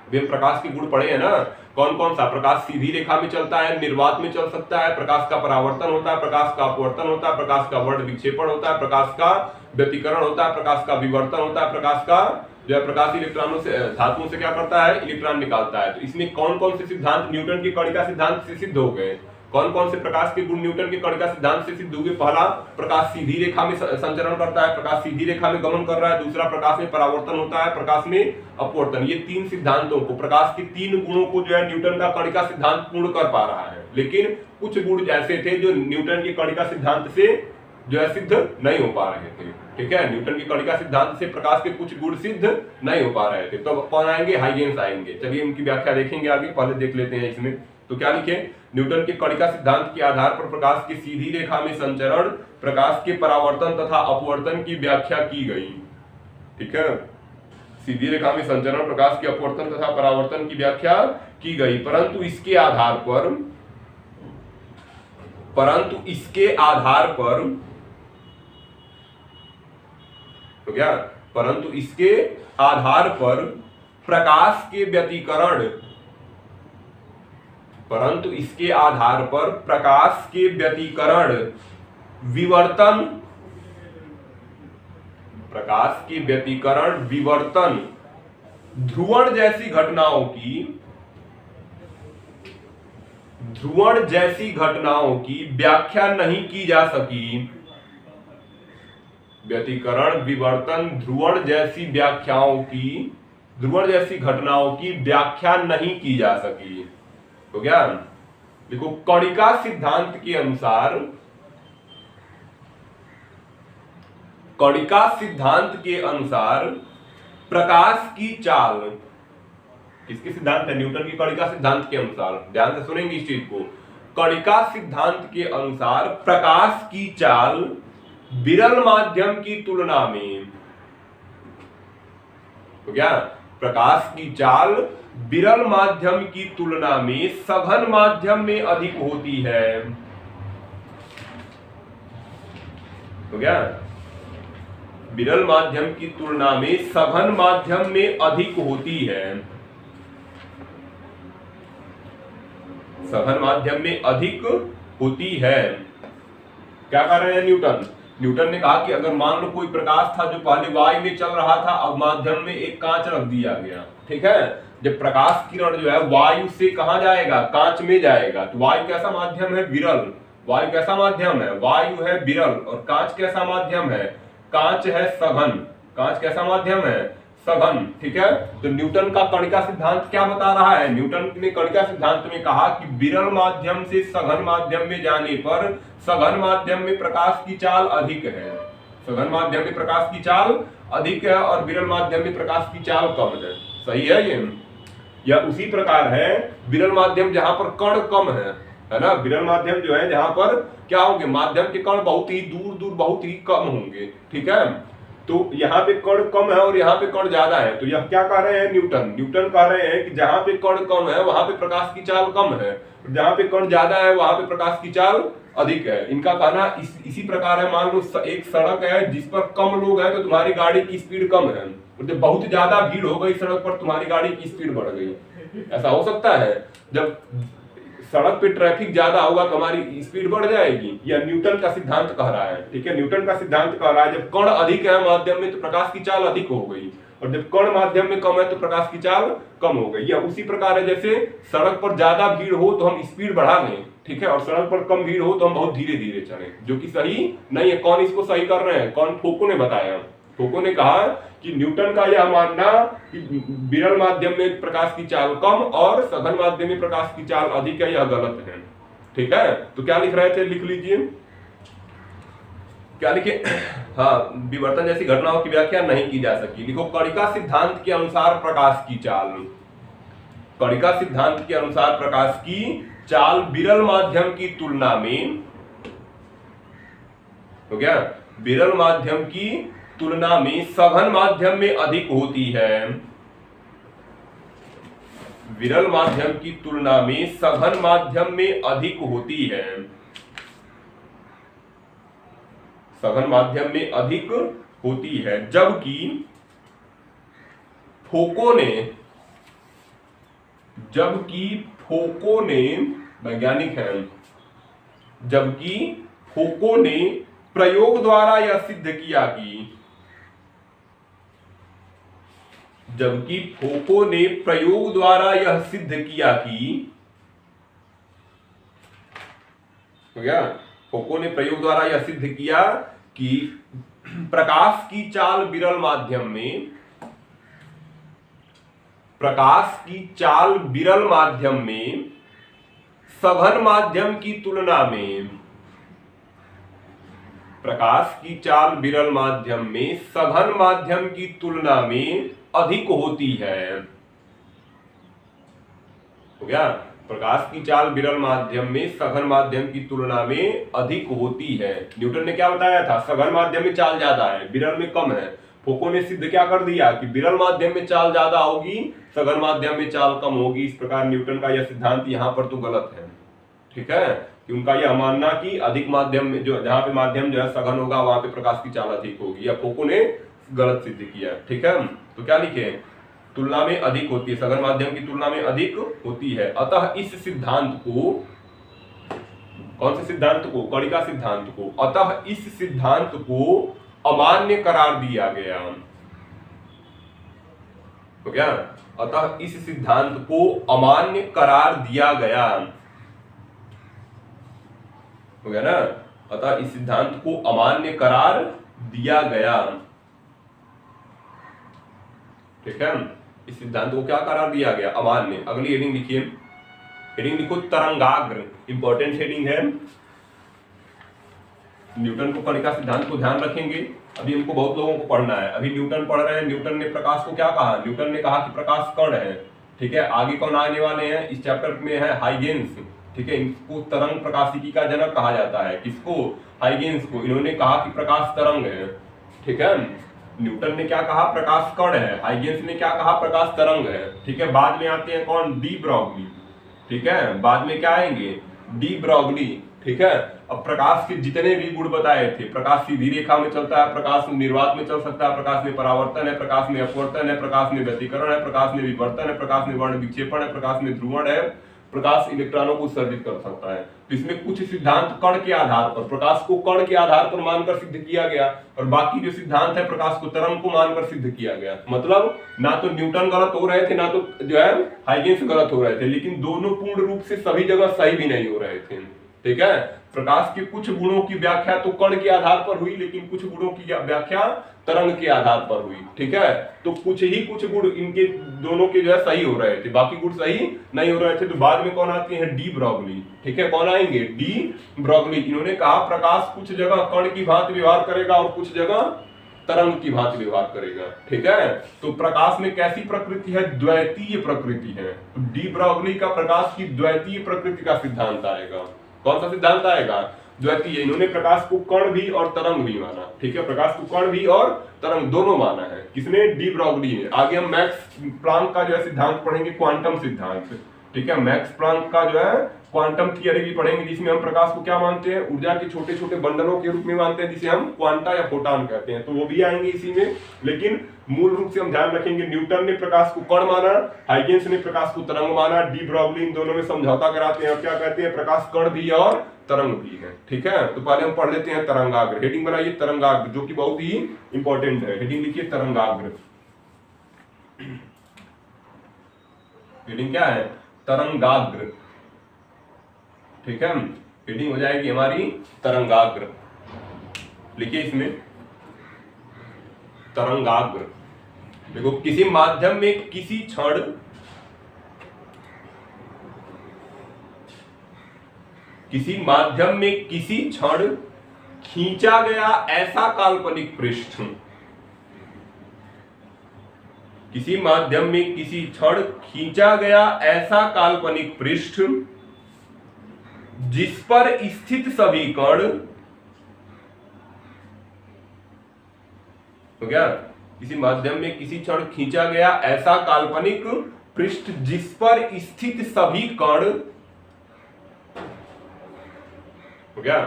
वे प्रकाश के गुण पढ़े हैं ना, कौन कौन सा, प्रकाश सीधी रेखा में चलता है, निर्वात में चल सकता है, प्रकाश का परावर्तन होता है, प्रकाश का अपवर्तन होता है, प्रकाश का वर्ण विक्षेपण होता है, प्रकाश का व्यतिकरण होता है, प्रकाश का विवर्तन होता है, प्रकाश का जो है प्रकाश इलेक्ट्रॉनों से, धातुओं से क्या करता है, इलेक्ट्रॉन निकालता है। तो इसमें कौन कौन से सिद्धांत न्यूटन की कणिका सिद्धांत से सिद्ध हो गए, कौन कौन से प्रकाश के गुण न्यूटन के कणिका सिद्धांत से सिद्ध हो गए। पहला, प्रकाश सीधी रेखा में संचरण करता है, प्रकाश सीधी रेखा में गमन कर रहा है। दूसरा, प्रकाश में परावर्तन होता है, प्रकाश में अपवर्तन। ये 3 सिद्धांतों को, प्रकाश के 3 गुणों को जो है न्यूटन का कणिका सिद्धांत पूर्ण कर पा रहा है। लेकिन कुछ गुण ऐसे थे जो न्यूटन के कणिका सिद्धांत से जो है सिद्ध नहीं हो पा रहे थे। ठीक है, न्यूटन की कणिका सिद्धांत से प्रकाश के कुछ गुण सिद्ध नहीं हो पा रहे थे। तो कौन आएंगे, हाइगेंस आएंगे। चलिए उनकी व्याख्या देखेंगे आगे, पहले देख लेते हैं इसमें। तो क्या लिखे, न्यूटन के कणिका सिद्धांत के आधार पर प्रकाश की सीधी रेखा में संचरण, प्रकाश के परावर्तन तथा अपवर्तन की व्याख्या की गई। ठीक है, सीधी रेखा में संचरण, प्रकाश के अपवर्तन तथा परावर्तन की व्याख्या की गई। परंतु इसके आधार पर, तो क्या, परंतु इसके आधार पर प्रकाश के व्यतिकरण, परंतु इसके आधार पर प्रकाश के व्यतिकरण, विवर्तन, प्रकाश के व्यतिकरण, विवर्तन, ध्रुवण जैसी घटनाओं की व्याख्या नहीं की जा सकी। व्यतिकरण, विवर्तन, ध्रुवण जैसी घटनाओं की व्याख्या नहीं की जा सकी। तो क्या देखो, कणिका सिद्धांत के अनुसार, कणिका सिद्धांत के अनुसार प्रकाश की चाल, किसके सिद्धांत है, न्यूटन की कणिका सिद्धांत के अनुसार, ध्यान से सुनेंगे इस चीज को। कणिका सिद्धांत के अनुसार प्रकाश की चाल विरल माध्यम की तुलना में, तो क्या, प्रकाश की चाल विरल माध्यम की तुलना में सघन माध्यम में अधिक होती है। तो क्या, विरल माध्यम की तुलना में सघन माध्यम में अधिक होती है, सघन माध्यम में अधिक होती है। क्या कर रहे हैं न्यूटन, न्यूटन ने कहा कि अगर मान लो कोई प्रकाश था जो पहले वायु में चल रहा था, अब माध्यम में एक कांच रख दिया गया, ठीक है। जब प्रकाश किरण जो है वायु से कहां जाएगा, कांच में जाएगा, तो वायु कैसा माध्यम है, विरल। वायु कैसा माध्यम है, वायु है विरल। और कांच कैसा माध्यम है, कांच है सघन। कांच कैसा माध्यम है, सघन, ठीक है। तो न्यूटन का कणिका सिद्धांत क्या बता रहा है, न्यूटन ने कणिका सिद्धांत में कहा कि विरल माध्यम से सघन माध्यम में जाने पर सघन माध्यम में प्रकाश की चाल अधिक है। सघन माध्यम में प्रकाश की चाल अधिक है और विरल माध्यम में प्रकाश की चाल कम है। सही है ये। या उसी प्रकार है विरल माध्यम जहां पर कण कम है ना। विरल माध्यम जो है जहां पर क्या होंगे, माध्यम के कण बहुत ही दूर दूर बहुत ही कम होंगे, ठीक है। तो यहाँ पे कण कम है और यहाँ पे कण ज्यादा है। तो यह क्या कह रहे हैं न्यूटन कह रहे हैं कि जहां पे कण कम है वहां पे प्रकाश की चाल कम है, जहां पे कण ज्यादा है वहां पे प्रकाश की चाल अधिक है। इनका कहना इसी प्रकार है। मान लो एक सड़क है जिस पर कम लोग हैं तो तुम्हारी गाड़ी की स्पीड कम है, जब बहुत ज्यादा भीड़ हो गई सड़क पर तुम्हारी गाड़ी की स्पीड बढ़ गई। ऐसा हो सकता है, जब सड़क पे ट्रैफिक ज्यादा होगा तो हमारी स्पीड बढ़ जाएगी। यह न्यूटन का सिद्धांत कह रहा है, ठीक है। न्यूटन का सिद्धांत कह रहा है जब कण अधिक है माध्यम में तो प्रकाश की चाल अधिक हो गई, और जब कण माध्यम में कम है तो प्रकाश की चाल कम हो गई। या उसी प्रकार है जैसे सड़क पर ज्यादा भीड़ हो तो हम स्पीड बढ़ा लें, ठीक है, और सड़क पर कम भीड़ हो तो हम बहुत धीरे धीरे चलें, जो कि सही नहीं है। कौन इसको सही कर रहे हैं, कौन, फोको ने बताया। फोको ने कहा कि न्यूटन का यह मानना कि विरल माध्यम में प्रकाश की चाल कम और सघन माध्यम में प्रकाश की चाल अधिक है, यह गलत है, ठीक है। तो क्या लिख रहे थे, लिख लीजिए, क्या लिखे, हाँ, विवर्तन जैसी घटनाओं की व्याख्या नहीं की जा सकी। लिखो, कणिका सिद्धांत के अनुसार प्रकाश की चाल, कणिका सिद्धांत के अनुसार प्रकाश की चाल विरल माध्यम की तुलना में, हो गया, विरल माध्यम की तुलना में सघन माध्यम में अधिक होती है। विरल माध्यम की तुलना में सघन माध्यम में अधिक होती है, सघन माध्यम में अधिक होती है। जबकि फोको ने वैज्ञानिक है, जबकि फोको ने प्रयोग द्वारा यह सिद्ध किया कि, जबकि फोको ने प्रयोग द्वारा यह सिद्ध किया कि, हो गया, फोको ने प्रयोग द्वारा यह सिद्ध किया कि प्रकाश की चाल विरल माध्यम में, प्रकाश की चाल विरल माध्यम में सघन माध्यम की तुलना में, प्रकाश की चाल विरल माध्यम में सघन माध्यम की तुलना में अधिक होती है। हो गया, प्रकाश की चाल विरल माध्यम में सघन माध्यम की तुलना में अधिक होती है। न्यूटन ने क्या बताया था, सघन माध्यम में चाल ज्यादा है, विरल में कम है। फोको ने सिद्ध क्या कर दिया कि विरल माध्यम में चाल ज्यादा होगी, सघन माध्यम में चाल कम होगी। इस प्रकार न्यूटन का यह सिद्धांत यहाँ पर तो गलत है, ठीक है, कि उनका यह मानना कि अधिक माध्यम में, जो जहां पे माध्यम जो है सघन होगा वहां पे प्रकाश की चाल अधिक होगी, या फोको ने गलत सिद्ध किया, ठीक है। तो क्या लिखे, तुलना में अधिक होती है, सघन माध्यम की तुलना में अधिक होती है। अतः इस सिद्धांत को, कौन से सिद्धांत को, कणिका सिद्धांत को, अतः इस सिद्धांत को अमान्य करार दिया गया। हो गया, अतः इस सिद्धांत को अमान्य करार दिया गया। हो गया ना, अतः इस सिद्धांत को अमान्य करार दिया गया, ठीक है। इस सिद्धांत को क्या करार दिया गया, अमान्य। अगली हेडिंग लिखिए, हेडिंग लिखो तरंगाग्र, इंपॉर्टेंट हेडिंग है। न्यूटन को कणिका सिद्धांत को ध्यान रखेंगे। अभी हमको बहुत लोगों को पढ़ना है, अभी न्यूटन पढ़ रहे हैं। न्यूटन ने प्रकाश को क्या कहा, न्यूटन ने कहा कि प्रकाश कण है, ठीक है। आगे कौन आने वाले हैं इस चैप्टर में है, हाइगेन्स, ठीक है। इनको तरंग प्रकाशिकी का जनक कहा जाता है, किसको, हाइगेन्स को। इन्होंने कहा कि प्रकाश तरंग है, ठीक है। न्यूटन ने क्या कहा, प्रकाश कण है। हाइगेन्स ने क्या कहा, प्रकाश तरंग है, ठीक है। बाद में आते हैं कौन, डी ब्रॉगली, ठीक है। बाद में क्या आएंगे, डी ब्रॉगली, ठीक है। अब प्रकाश के जितने भी गुण बताए थे, प्रकाश सीधी रेखा में चलता है, प्रकाश निर्वात में चल सकता है, प्रकाश में परावर्तन है, प्रकाश में अपवर्तन है, प्रकाश में व्यतिकरण है, प्रकाश में विवर्तन है, प्रकाश में वर्ण विक्षेपण है, प्रकाश में ध्रुवण है, प्रकाश इलेक्ट्रॉनों को उत्सर्जित कर सकता है। तो इसमें कुछ सिद्धांत कण के आधार पर, प्रकाश को कण के आधार पर मानकर सिद्ध किया गया, और बाकी जो सिद्धांत है प्रकाश को तरंग को मानकर सिद्ध किया गया। मतलब ना तो न्यूटन गलत हो रहे थे, ना तो जो है हाइगेंस गलत हो रहे थे, लेकिन दोनों पूर्ण रूप से सभी जगह सही भी नहीं हो रहे थे। ठीक है, प्रकाश के कुछ गुणों की व्याख्या तो कण के आधार पर हुई, लेकिन कुछ गुणों की व्याख्या तरंग के आधार पर हुई। ठीक है, तो कुछ गुण इनके दोनों के जो है सही हो रहे थे, बाकी गुण सही नहीं हो रहे थे। तो बाद में कौन आते हैं? De Broglie. ठीक है, कौन आएंगे? De Broglie. इन्होंने कहा प्रकाश कुछ जगह कण की भांति व्यवहार करेगा और कुछ जगह तरंग की भांति व्यवहार करेगा। ठीक है, तो प्रकाश में कैसी प्रकृति है? द्वैतीय प्रकृति है। तो डी ब्रॉगली का प्रकाश की द्वैतीय प्रकृति का सिद्धांत आएगा। कौन सा सिद्धांत आएगा? द्वैतीय। इन्होंने प्रकाश को कण भी और तरंग भी माना। ठीक है, प्रकाश को कण भी और तरंग दोनों माना है। किसने? डी ब्रॉगली ने। आगे हम मैक्स प्लांक का जो है सिद्धांत पढ़ेंगे, क्वांटम सिद्धांत। ठीक है, मैक्स प्लांक का जो है क्वांटम थियरी भी पढ़ेंगे, जिसमें हम प्रकाश को क्या मानते हैं? ऊर्जा के छोटे छोटे बंडलों के रूप में मानते हैं, जिसे हम क्वांटा या फोटॉन कहते हैं। तो वो भी आएंगे इसी में, लेकिन मूल रूप से हम ध्यान रखेंगे न्यूटन ने प्रकाश को कण माना, हाइगेंस ने प्रकाश को तरंग माना, डी ब्रॉगली इन दोनों में समझौता कराते हैं। क्या कहते हैं? प्रकाश कण भी और तरंग भी है। ठीक है, तो पहले हम पढ़ लेते हैं तरंगाग्र। हेडिंग बनाइए तरंगाग्र, जो कि बहुत ही इंपॉर्टेंट है। हेडिंग लिखिए तरंगाग्र। हेडिंग क्या है? तरंगाग्र। ठीक है, हेडिंग हो जाएगी हमारी तरंगाग्र। लिखिए इसमें तरंगाग्र। देखो, किसी माध्यम में किसी क्षण खींचा गया ऐसा काल्पनिक पृष्ठ, किसी माध्यम में किसी क्षण खींचा गया ऐसा काल्पनिक पृष्ठ जिस पर स्थित सभी कण, तो क्या? किसी माध्यम में किसी क्षण खींचा गया ऐसा काल्पनिक पृष्ठ जिस पर स्थित सभी कण, तो क्या?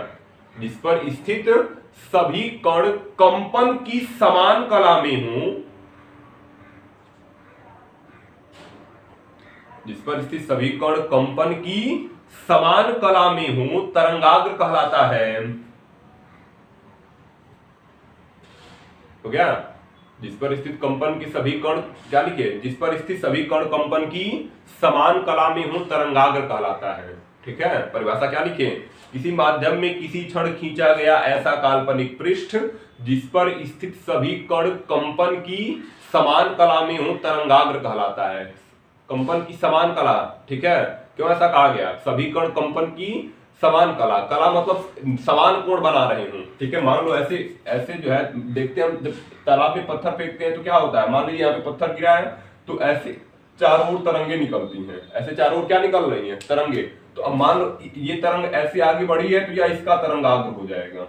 जिस पर स्थित सभी कण कंपन की समान कला में हो, जिस पर स्थित सभी कण कंपन की समान कला में हो, तरंगाग्र कहलाता है। तो क्या? जिस पर स्थित कंपन की सभी कण, क्या लिखे? जिस पर स्थित सभी कण कंपन की समान कला में हो, तरंगाग्र कहलाता है। ठीक है, परिभाषा क्या लिखे? किसी माध्यम में किसी क्षण खींचा गया ऐसा काल्पनिक पृष्ठ जिस पर स्थित सभी कण कंपन की समान कला में हो, तरंगाग्र कहलाता है। कंपन की समान कला। ठीक है, क्यों ऐसा कहा गया? सभी कण कंपन की समान कला, कला मतलब समान कोण बना रहे हो। ठीक है, मान लो ऐसे ऐसे जो है, देखते हैं हम जब तालाब में पत्थर फेंकते हैं तो क्या होता है? मान लीजिए यहाँ पे पत्थर गिरा है, तो ऐसे चारों ओर तरंगे निकलती हैं। ऐसे चारों ओर क्या निकल रही हैं? तरंगे। तो अब मान लो ये तरंग ऐसे आगे बढ़ी है, तो या इसका तरंगाग्र हो जाएगा।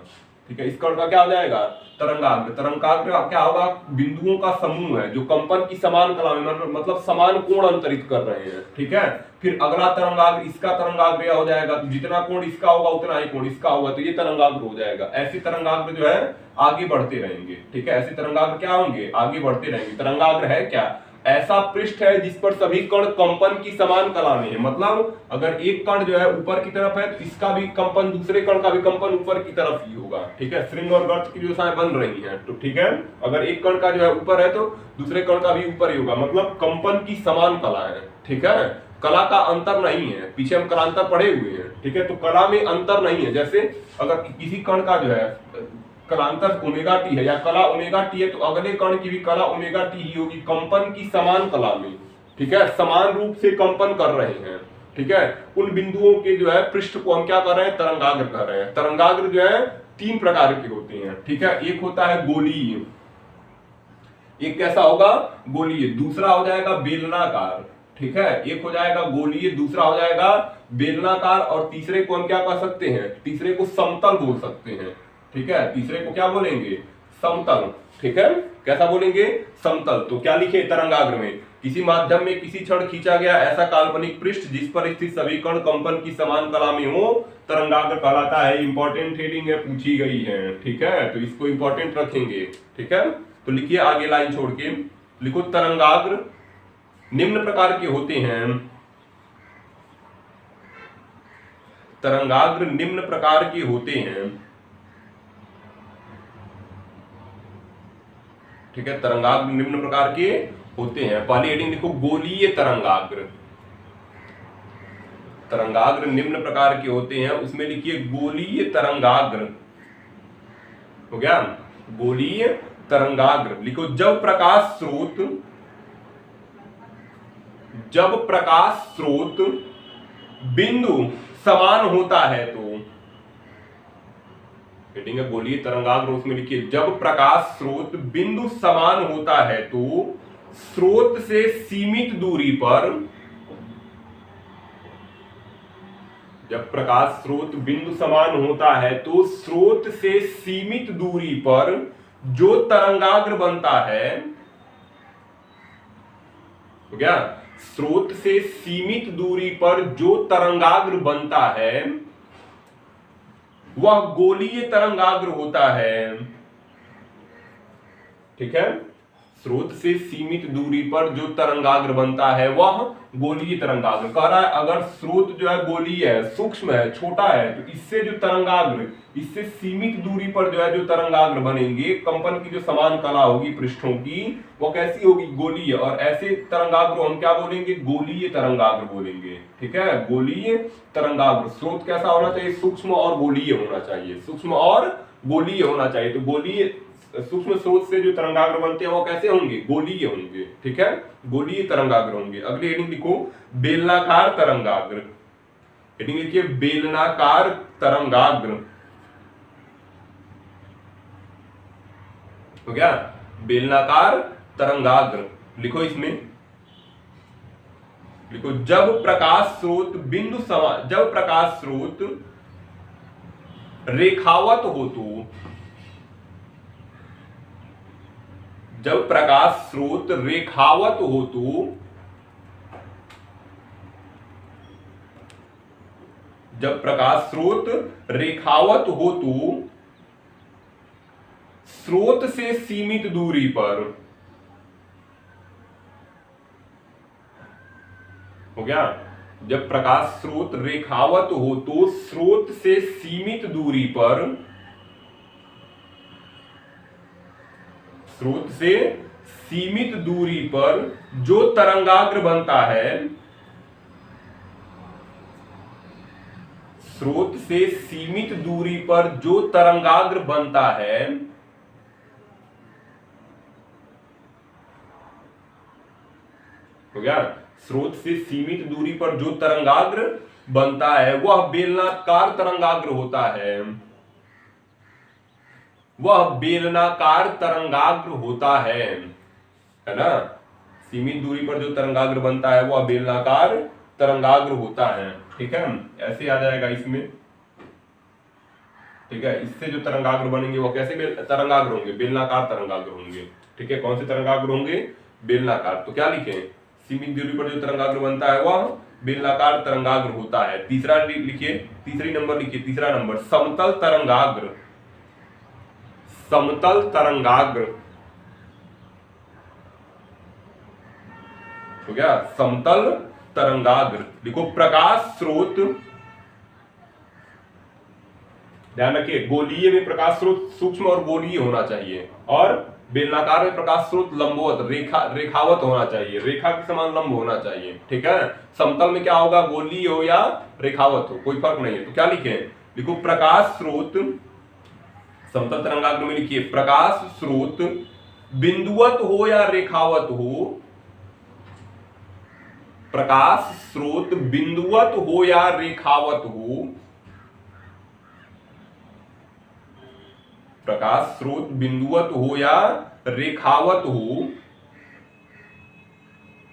ठीक है, इस कण का क्या हो जाएगा? तरंगाग्र। तरंगाग्र क्या होगा? बिंदुओं का समूह है जो कंपन की समान कला में, मतलब समान कोण अंतरित कर रहे हैं। ठीक है, फिर अगला तरंगाग्र, इसका तरंगाग्र हो जाएगा, तो जितना कोण इसका होगा उतना ही कोण इसका होगा, तो ये तरंगाग्र हो जाएगा। ऐसे तरंगाग्र जो है आगे बढ़ते रहेंगे। ठीक है, ऐसे तरंगाग्र क्या होंगे? आगे बढ़ते रहेंगे। तरंगाग्र है क्या? ऐसा पृष्ठ है जिस पर सभी कण कंपन की समान कला में है। मतलब अगर एक कण जो है ऊपर की तरफ है, तो इसका भी कंपन, दूसरे कण का भी कंपन ऊपर की तरफ ही होगा। ठीक है, श्रृंग और गर्त की जो दिशाएं बन रही हैं, तो ठीक है, अगर एक कण का जो है ऊपर है तो दूसरे कण का भी ऊपर ही होगा। मतलब कंपन की समान कला है। ठीक है, कला का अंतर नहीं है। पीछे हम कलांतर पढ़े हुए हैं। ठीक है, तो कला में अंतर नहीं है। जैसे अगर किसी कण का जो है कलांतर ओमेगा टी है या कला ओमेगा टी है, तो अगले कण की भी कला ओमेगा टी ही होगी, कंपन की समान कला में। ठीक है, समान रूप से कंपन कर रहे हैं। ठीक है, उन बिंदुओं के जो है पृष्ठ को हम क्या कर रहे हैं? तरंगाग्र कर रहे हैं। तरंगाग्र जो है 3 प्रकार के होते हैं। ठीक है, एक होता है गोलीय, एक कैसा होगा? गोलीय। दूसरा हो जाएगा बेलनाकार। ठीक है, एक हो जाएगा गोलीय, दूसरा हो जाएगा बेलनाकार, और तीसरे को हम क्या कह सकते हैं? तीसरे को समतल बोल सकते हैं। ठीक है, तीसरे को क्या बोलेंगे? समतल। ठीक है, कैसा बोलेंगे? समतल। तो क्या लिखे तरंगाग्र में? किसी माध्यम में किसी क्षण खींचा गया ऐसा काल्पनिक पृष्ठ जिस पर स्थित सभी कण कंपन की समान कला में हो, तरंगाग्र कहलाता है। इंपॉर्टेंट हेडिंग है, पूछी गई है। ठीक है, तो इसको इंपॉर्टेंट रखेंगे। ठीक है, तो लिखिए आगे लाइन छोड़ के लिखो, तरंगाग्र निम्न प्रकार के होते हैं। तरंगाग्र निम्न प्रकार के होते हैं। ठीक है, तरंगाग्र निम्न प्रकार के होते हैं। पहली हेडिंग लिखो गोलीय तरंगाग्र। तरंगाग्र निम्न प्रकार के होते हैं, उसमें लिखिए गोलीय तरंगाग्र। हो गया, गोलीय तरंगाग्र लिखो। जब प्रकाश स्रोत बिंदु समान होता है तो, हेडिंग है गोलीय तरंगाग्र, उसमें लिखिए जब प्रकाश स्रोत बिंदु समान होता है तो स्रोत से सीमित दूरी पर, जब प्रकाश स्रोत बिंदु समान होता है तो स्रोत से सीमित दूरी पर जो तरंगाग्र बनता है, हो गया, स्रोत से सीमित दूरी पर जो तरंगाग्र बनता है वह गोलीय तरंगाग्र होता है। ठीक है, स्रोत से सीमित दूरी पर जो तरंगाग्र बनता है वह गोलीय तरंगाग्र। कह रहा है अगर स्रोत जो है गोलीय है, सूक्ष्म है, छोटा है, तो इससे जो तरंगाग्र, इससे सीमित दूरी पर जो है जो तरंगाग्र बनेंगे, कंपन की जो समान कला होगी पृष्ठों की, वो कैसी होगी, गोलीय। और ऐसे तरंगाग्र हम क्या बोलेंगे, गोलीय तरंगाग्र बोलेंगे। ठीक है, गोलीय तरंगाग्र। स्रोत कैसा होना चाहिए, सूक्ष्म और गोलीय होना चाहिए, सूक्ष्म और गोलीय होना चाहिए। तो गोलीय सूक्ष्म स्रोत से जो तरंगाग्र बनते हैं वो कैसे होंगे, गोलीय होंगे। ठीक है, गोलीय तरंगाग्र होंगे। अगली हेडिंग लिखो बेलनाकार तरंगाग्र। हेडिंग लिखिए बेलनाकार तरंगाग्र। हो गया, बेलनाकार तरंगाग्र लिखो। इसमें लिखो जब प्रकाश स्रोत बिंदु समान, जब प्रकाश स्रोत रेखावत हो तो, जब प्रकाश स्रोत रेखावत हो तो, जब प्रकाश स्रोत रेखावत हो तो स्रोत से सीमित दूरी पर, हो गया, जब प्रकाश स्रोत रेखावत हो तो स्रोत से सीमित दूरी पर, स्रोत से सीमित दूरी पर जो तरंगाग्र बनता है, स्रोत से सीमित दूरी पर जो तरंगाग्र बनता है, हो गया, स्रोत से सीमित दूरी पर जो तरंगाग्र बनता है वह बेलनाकार तरंगाग्र होता है, वह बेलनाकार तरंगाग्र होता है ना। सीमित दूरी पर जो तरंगाग्र बनता है वह बेलनाकार तरंगाग्र होता है। ठीक है, ऐसे आ जाएगा इसमें। ठीक है, इससे जो तरंगाग्र बनेंगे वो कैसे तरंगाग्र होंगे, बेलनाकार तरंगाग्र होंगे। ठीक है, कौन से तरंगाग्र होंगे, बेलनाकार। तो क्या लिखें, सीमित दूरी पर जो तरंगाग्र बनता है वह बेलनाकार तरंगाग्र होता है। तीसरा लिखिए, तीसरी नंबर लिखिए, तीसरा नंबर समतल तरंगाग्र। समतल तरंगाग्र, हो गया, समतल तरंगाग्र लिखो। प्रकाश स्रोत, ध्यान रखिए गोलीय में प्रकाश स्रोत सूक्ष्म और गोलीय होना चाहिए, और बेलनाकार में प्रकाश स्रोत लंबवत, रेखावत होना चाहिए, रेखा के समान लंब होना चाहिए। ठीक है, समतल में क्या होगा, गोलीय हो या रेखावत हो, कोई फर्क नहीं है। तो क्या लिखें, लिखो प्रकाश स्रोत, समतल तरंगाग्र में लिखिए प्रकाश स्रोत बिंदुवत हो या रेखावत हो, प्रकाश स्रोत बिंदुवत हो या रेखावत हो, प्रकाश स्रोत बिंदुवत हो या रेखावत हो,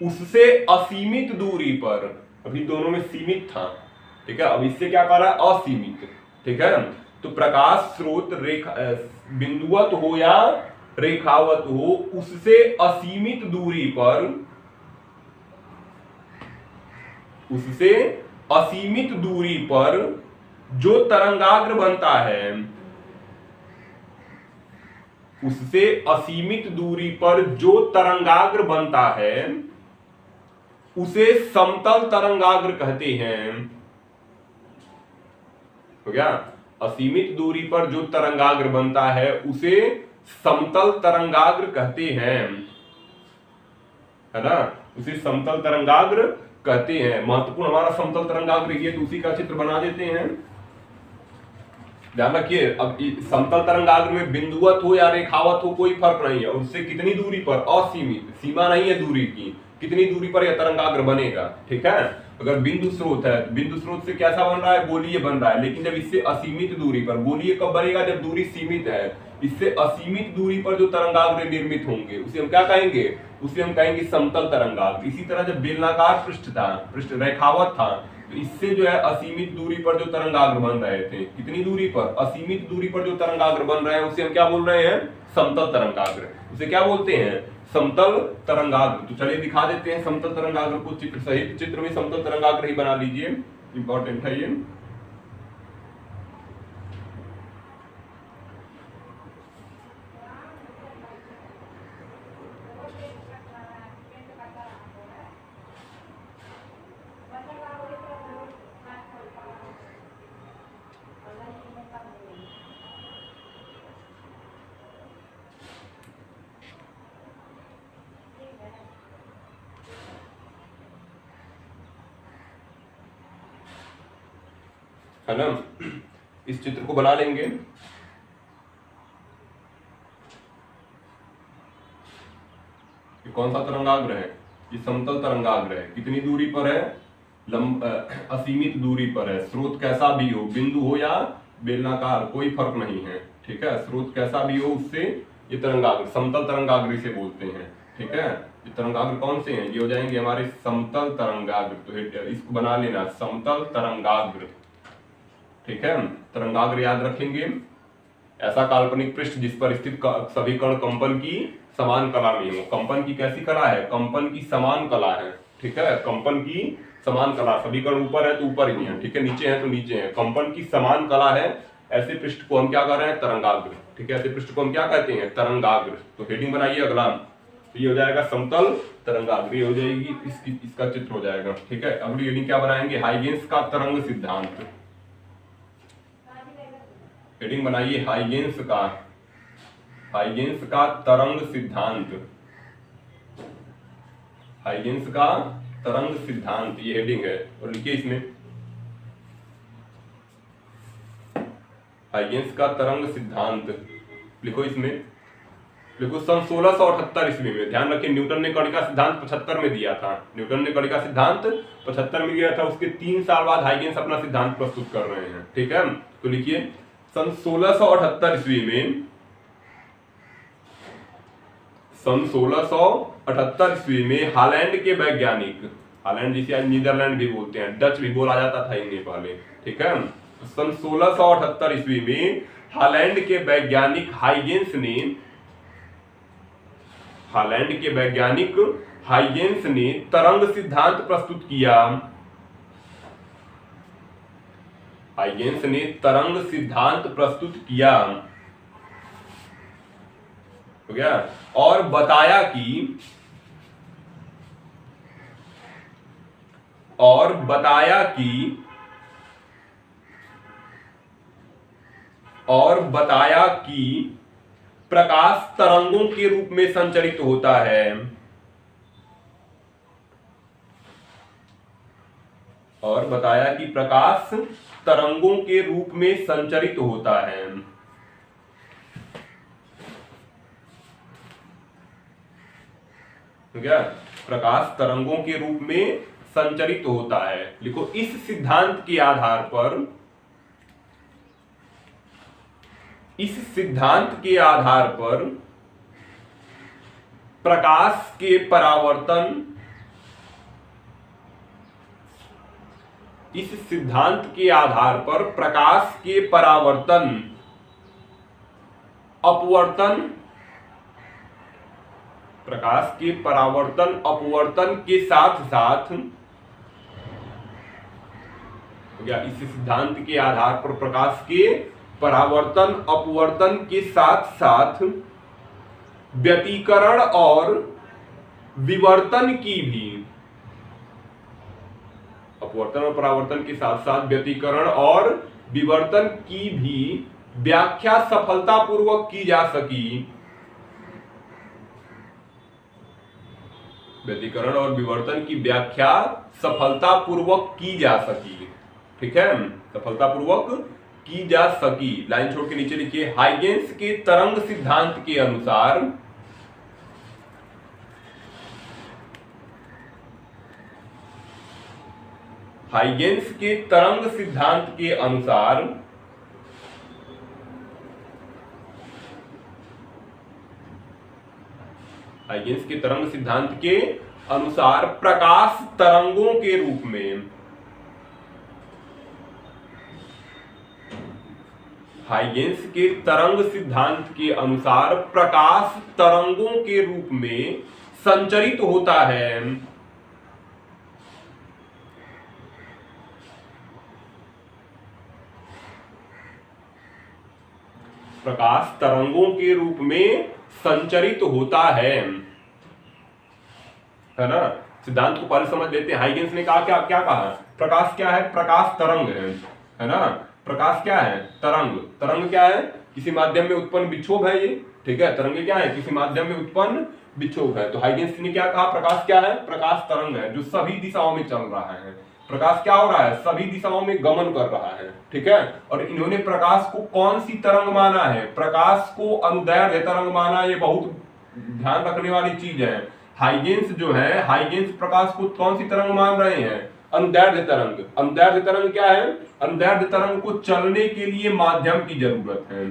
उससे असीमित दूरी पर, अभी दोनों में सीमित था, ठीक है, अब इससे क्या कर रहा है, असीमित। ठीक है, तो प्रकाश स्रोत बिंदुवत हो या रेखावत हो, उससे असीमित दूरी पर, उससे असीमित दूरी पर जो तरंगाग्र बनता है, उससे असीमित दूरी पर जो तरंगाग्र बनता है उसे समतल तरंगाग्र कहते हैं। हो गया। असीमित दूरी पर जो तरंगाग्र बनता है उसे समतल तरंगाग्र कहते हैं, है ना, उसे समतल तरंगाग्र कहते हैं। महत्वपूर्ण हमारा समतल तरंगाग्र ये, तो उसी का चित्र बना देते हैं। ध्यान रखिए, अब समतल तरंगाग्र में बिंदुवत हो या रेखावत हो कोई फर्क नहीं है, उससे कितनी दूरी पर, असीमित, सीमा नहीं है दूरी की, कितनी दूरी पर यह तरंगाग्र बनेगा, ठीक है। अगर बिंदु स्रोत है, बिंदु स्रोत से कैसा बन रहा है, गोलीय बन रहा है, लेकिन जब इससे असीमित दूरी पर, गोलीय कब बनेगा, जब दूरी सीमित है, इससे असीमित दूरी पर जो तरंगाग्र निर्मित होंगे उसे हम क्या कहेंगे, उसे हम कहेंगे समतल तरंगाग्र। इसी तरह जब बेलनाकार पृष्ठ था, पृष्ठ रेखावत था, तो इससे जो है असीमित दूरी पर जो तरंगाग्र बन रहे थे, कितनी दूरी पर, असीमित दूरी पर जो तरंगाग्र बन रहे हैं उसे हम क्या बोल रहे हैं, समतल तरंगाग्र। उसे क्या बोलते हैं, समतल तरंगाग्र। तो चलिए दिखा देते हैं समतल तरंगाग्र को चित्र सहित। चित्र में समतल तरंगाग्र ही बना लीजिए, इंपॉर्टेंट है ये। है ना, इस चित्र को बना लेंगे। ये कौन सा तरंगाग्र है, ये समतल तरंगाग्र है। कितनी दूरी पर है, असीमित दूरी पर है। स्रोत कैसा भी हो, बिंदु हो या बेलनाकार, कोई फर्क नहीं है, ठीक है। स्रोत कैसा भी हो, उससे ये तरंगाग्र, समतल तरंगाग्र इसे बोलते हैं, ठीक है। ये तरंगाग्र कौन से हैं, ये हो जाएंगे हमारे समतल तरंगाग्र। तो इसको बना लेना, समतल तरंगाग्र, ठीक है। तरंगाग्र याद रखेंगे, ऐसा काल्पनिक पृष्ठ जिस पर स्थित सभी कण कंपन की समान कला में हो। कंपन की कैसी कला है, कंपन की समान कला है, ठीक है। कंपन की समान कला, सभी कण ऊपर है तो ऊपर ही है, ठीक है, नीचे है तो नीचे है, कंपन की समान कला है, ऐसे पृष्ठ को हम क्या कर रहे हैं, तरंगाग्र, ठीक है। ऐसे पृष्ठ को हम क्या कहते हैं, तरंगाग्र। तो हेडिंग बनाइए अगला, तो ये हो जाएगा समतल तरंगाग्र, ये हो जाएगी इसका चित्र हो जाएगा, ठीक है। अगली हेडिंग क्या बनाएंगे, हाइगेंस का तरंग सिद्धांत। हेडिंग बनाइए हाइगेंस का तरंग सिद्धांत, हाइगेंस का तरंग सिद्धांत, ये हेडिंग है। और लिखिए इसमें हाइगेंस का तरंग सिद्धांत, लिखो इसमें, लिखो सन 1678 ईस्वी में। ध्यान रखिए, न्यूटन ने कणिका सिद्धांत 75 में दिया था, न्यूटन ने कणिका सिद्धांत 75 में दिया था, उसके 3 साल बाद हाइगेंस अपना सिद्धांत प्रस्तुत कर रहे हैं, ठीक है। तो लिखिए सन 1678 ईस्वी में, सन 1678 ईस्वी में हालैंड के वैज्ञानिक, हालैंड जिसे आज नीदरलैंड भी बोलते हैं, डच भी बोला जाता था इन्हें पहले, ठीक है। सन 1678 ईस्वी में हालैंड के वैज्ञानिक हाइगेंस ने तरंग सिद्धांत प्रस्तुत किया। हाइगेंस ने तरंग सिद्धांत प्रस्तुत किया, हो गया। और बताया कि प्रकाश तरंगों के रूप में संचरित होता है, और बताया कि प्रकाश तरंगों के रूप में संचरित होता है। क्या, प्रकाश तरंगों के रूप में संचरित होता है। लिखो, इस सिद्धांत के आधार पर प्रकाश के परावर्तन, इस सिद्धांत के आधार पर प्रकाश के परावर्तन, अपवर्तन, प्रकाश के परावर्तन अपवर्तन के साथ साथ, या इस सिद्धांत के आधार पर प्रकाश के परावर्तन अपवर्तन के साथ साथ व्यतिकरण और विवर्तन की भी, अपवर्तन और परावर्तन के साथ साथ व्यतिकरण और विवर्तन की भी व्याख्या सफलतापूर्वक की जा सकी। व्यतिकरण और विवर्तन की व्याख्या सफलतापूर्वक की जा सकी। ठीक है, सफलतापूर्वक की जा सकी। लाइन छोड़ के नीचे लिखिए, हाइगेंस के तरंग सिद्धांत के अनुसार हाइगेंस के तरंग सिद्धांत के अनुसार हाइगेंस के तरंग सिद्धांत के अनुसार प्रकाश तरंगों के रूप में हाइगेंस के तरंग सिद्धांत के अनुसार प्रकाश तरंगों के रूप में संचरित होता है। प्रकाश तरंगों के रूप में संचरित होता है ना। सिद्धांत को पहले समझ लेते हैं। हाइगेंस ने कहा क्या क्या कहा, प्रकाश क्या है, प्रकाश तरंग है ना। प्रकाश क्या है, तरंग। तरंग क्या है, किसी माध्यम में उत्पन्न विक्षोभ है ये। ठीक है, तरंग क्या है, किसी माध्यम में उत्पन्न विक्षोभ है। तो हाइगेंस ने क्या कहा, प्रकाश क्या है, प्रकाश तरंग है जो सभी दिशाओं में चल रहा है। प्रकाश क्या हो रहा है, सभी दिशाओं में गमन कर रहा है। ठीक है, और इन्होंने प्रकाश को कौन सी तरंग माना है, प्रकाश को अनुदैर्ध्य तरंग माना। ये बहुत ध्यान रखने वाली चीज है। हाइगेंस जो है, हाइगेंस प्रकाश को कौन सी तरंग मान रहे हैं, अनुदैर्ध्य तरंग। अनुदैर्ध्य तरंग क्या है, अनुदैर्ध्य तरंग को चलने के लिए माध्यम की जरूरत है।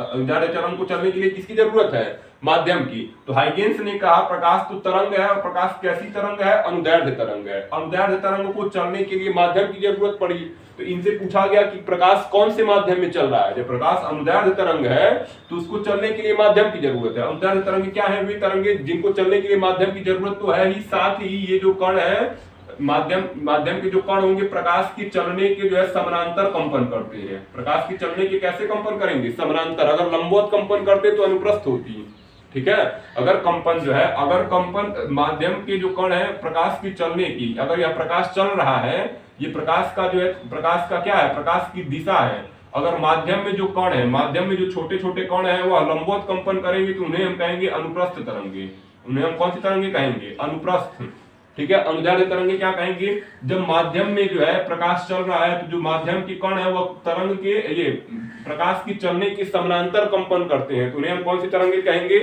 अनुदैर्ध्य तरंग को चलने के लिए किसकी जरूरत है, माध्यम की। तो हाइगेंस ने कहा प्रकाश तो तरंग है, और प्रकाश कैसी तरंग है, अनुदैर्ध्य तरंग है। अनुदैर्ध्य तरंग को चलने के लिए माध्यम की जरूरत पड़ी। तो इनसे पूछा गया कि प्रकाश कौन से माध्यम में चल रहा है। जब प्रकाश अनुदैर्ध्य तरंग है तो उसको चलने के लिए माध्यम की जरूरत है। अनुदैर्ध्य तरंग क्या है, वे तरंगे जिनको चलने के लिए माध्यम की जरूरत तो है ही, साथ ही ये जो कण है, माध्यम के जो कण होंगे प्रकाश के चलने के जो है समानांतर कंपन करते हैं। प्रकाश के चलने के कैसे कंपन करेंगे, समानांतर। अगर लंबवत कंपन करते तो अनुप्रस्थ होती। ठीक है, अगर कंपन जो है, अगर कंपन माध्यम के जो कण है प्रकाश की चलने की, अगर यह प्रकाश चल रहा है, ये प्रकाश का जो है, प्रकाश का क्या है, प्रकाश की दिशा है। अगर माध्यम में जो कण है, माध्यम में जो छोटे छोटे कण है वह लंबवत कंपन करेंगे तो उन्हें हम कहेंगे अनुप्रस्थ तरंगे। उन्हें हम कौन सी तरंगे कहेंगे, अनुप्रस्थ। ठीक है, अनुदैर्ध्य तरंगे क्या कहेंगे, जब माध्यम में जो है प्रकाश चल रहा है तो जो माध्यम के कण है वह तरंग के, ये प्रकाश की चलने के समानांतर कंपन करते हैं तो उन्हें हम कौन सी तरंगे कहेंगे,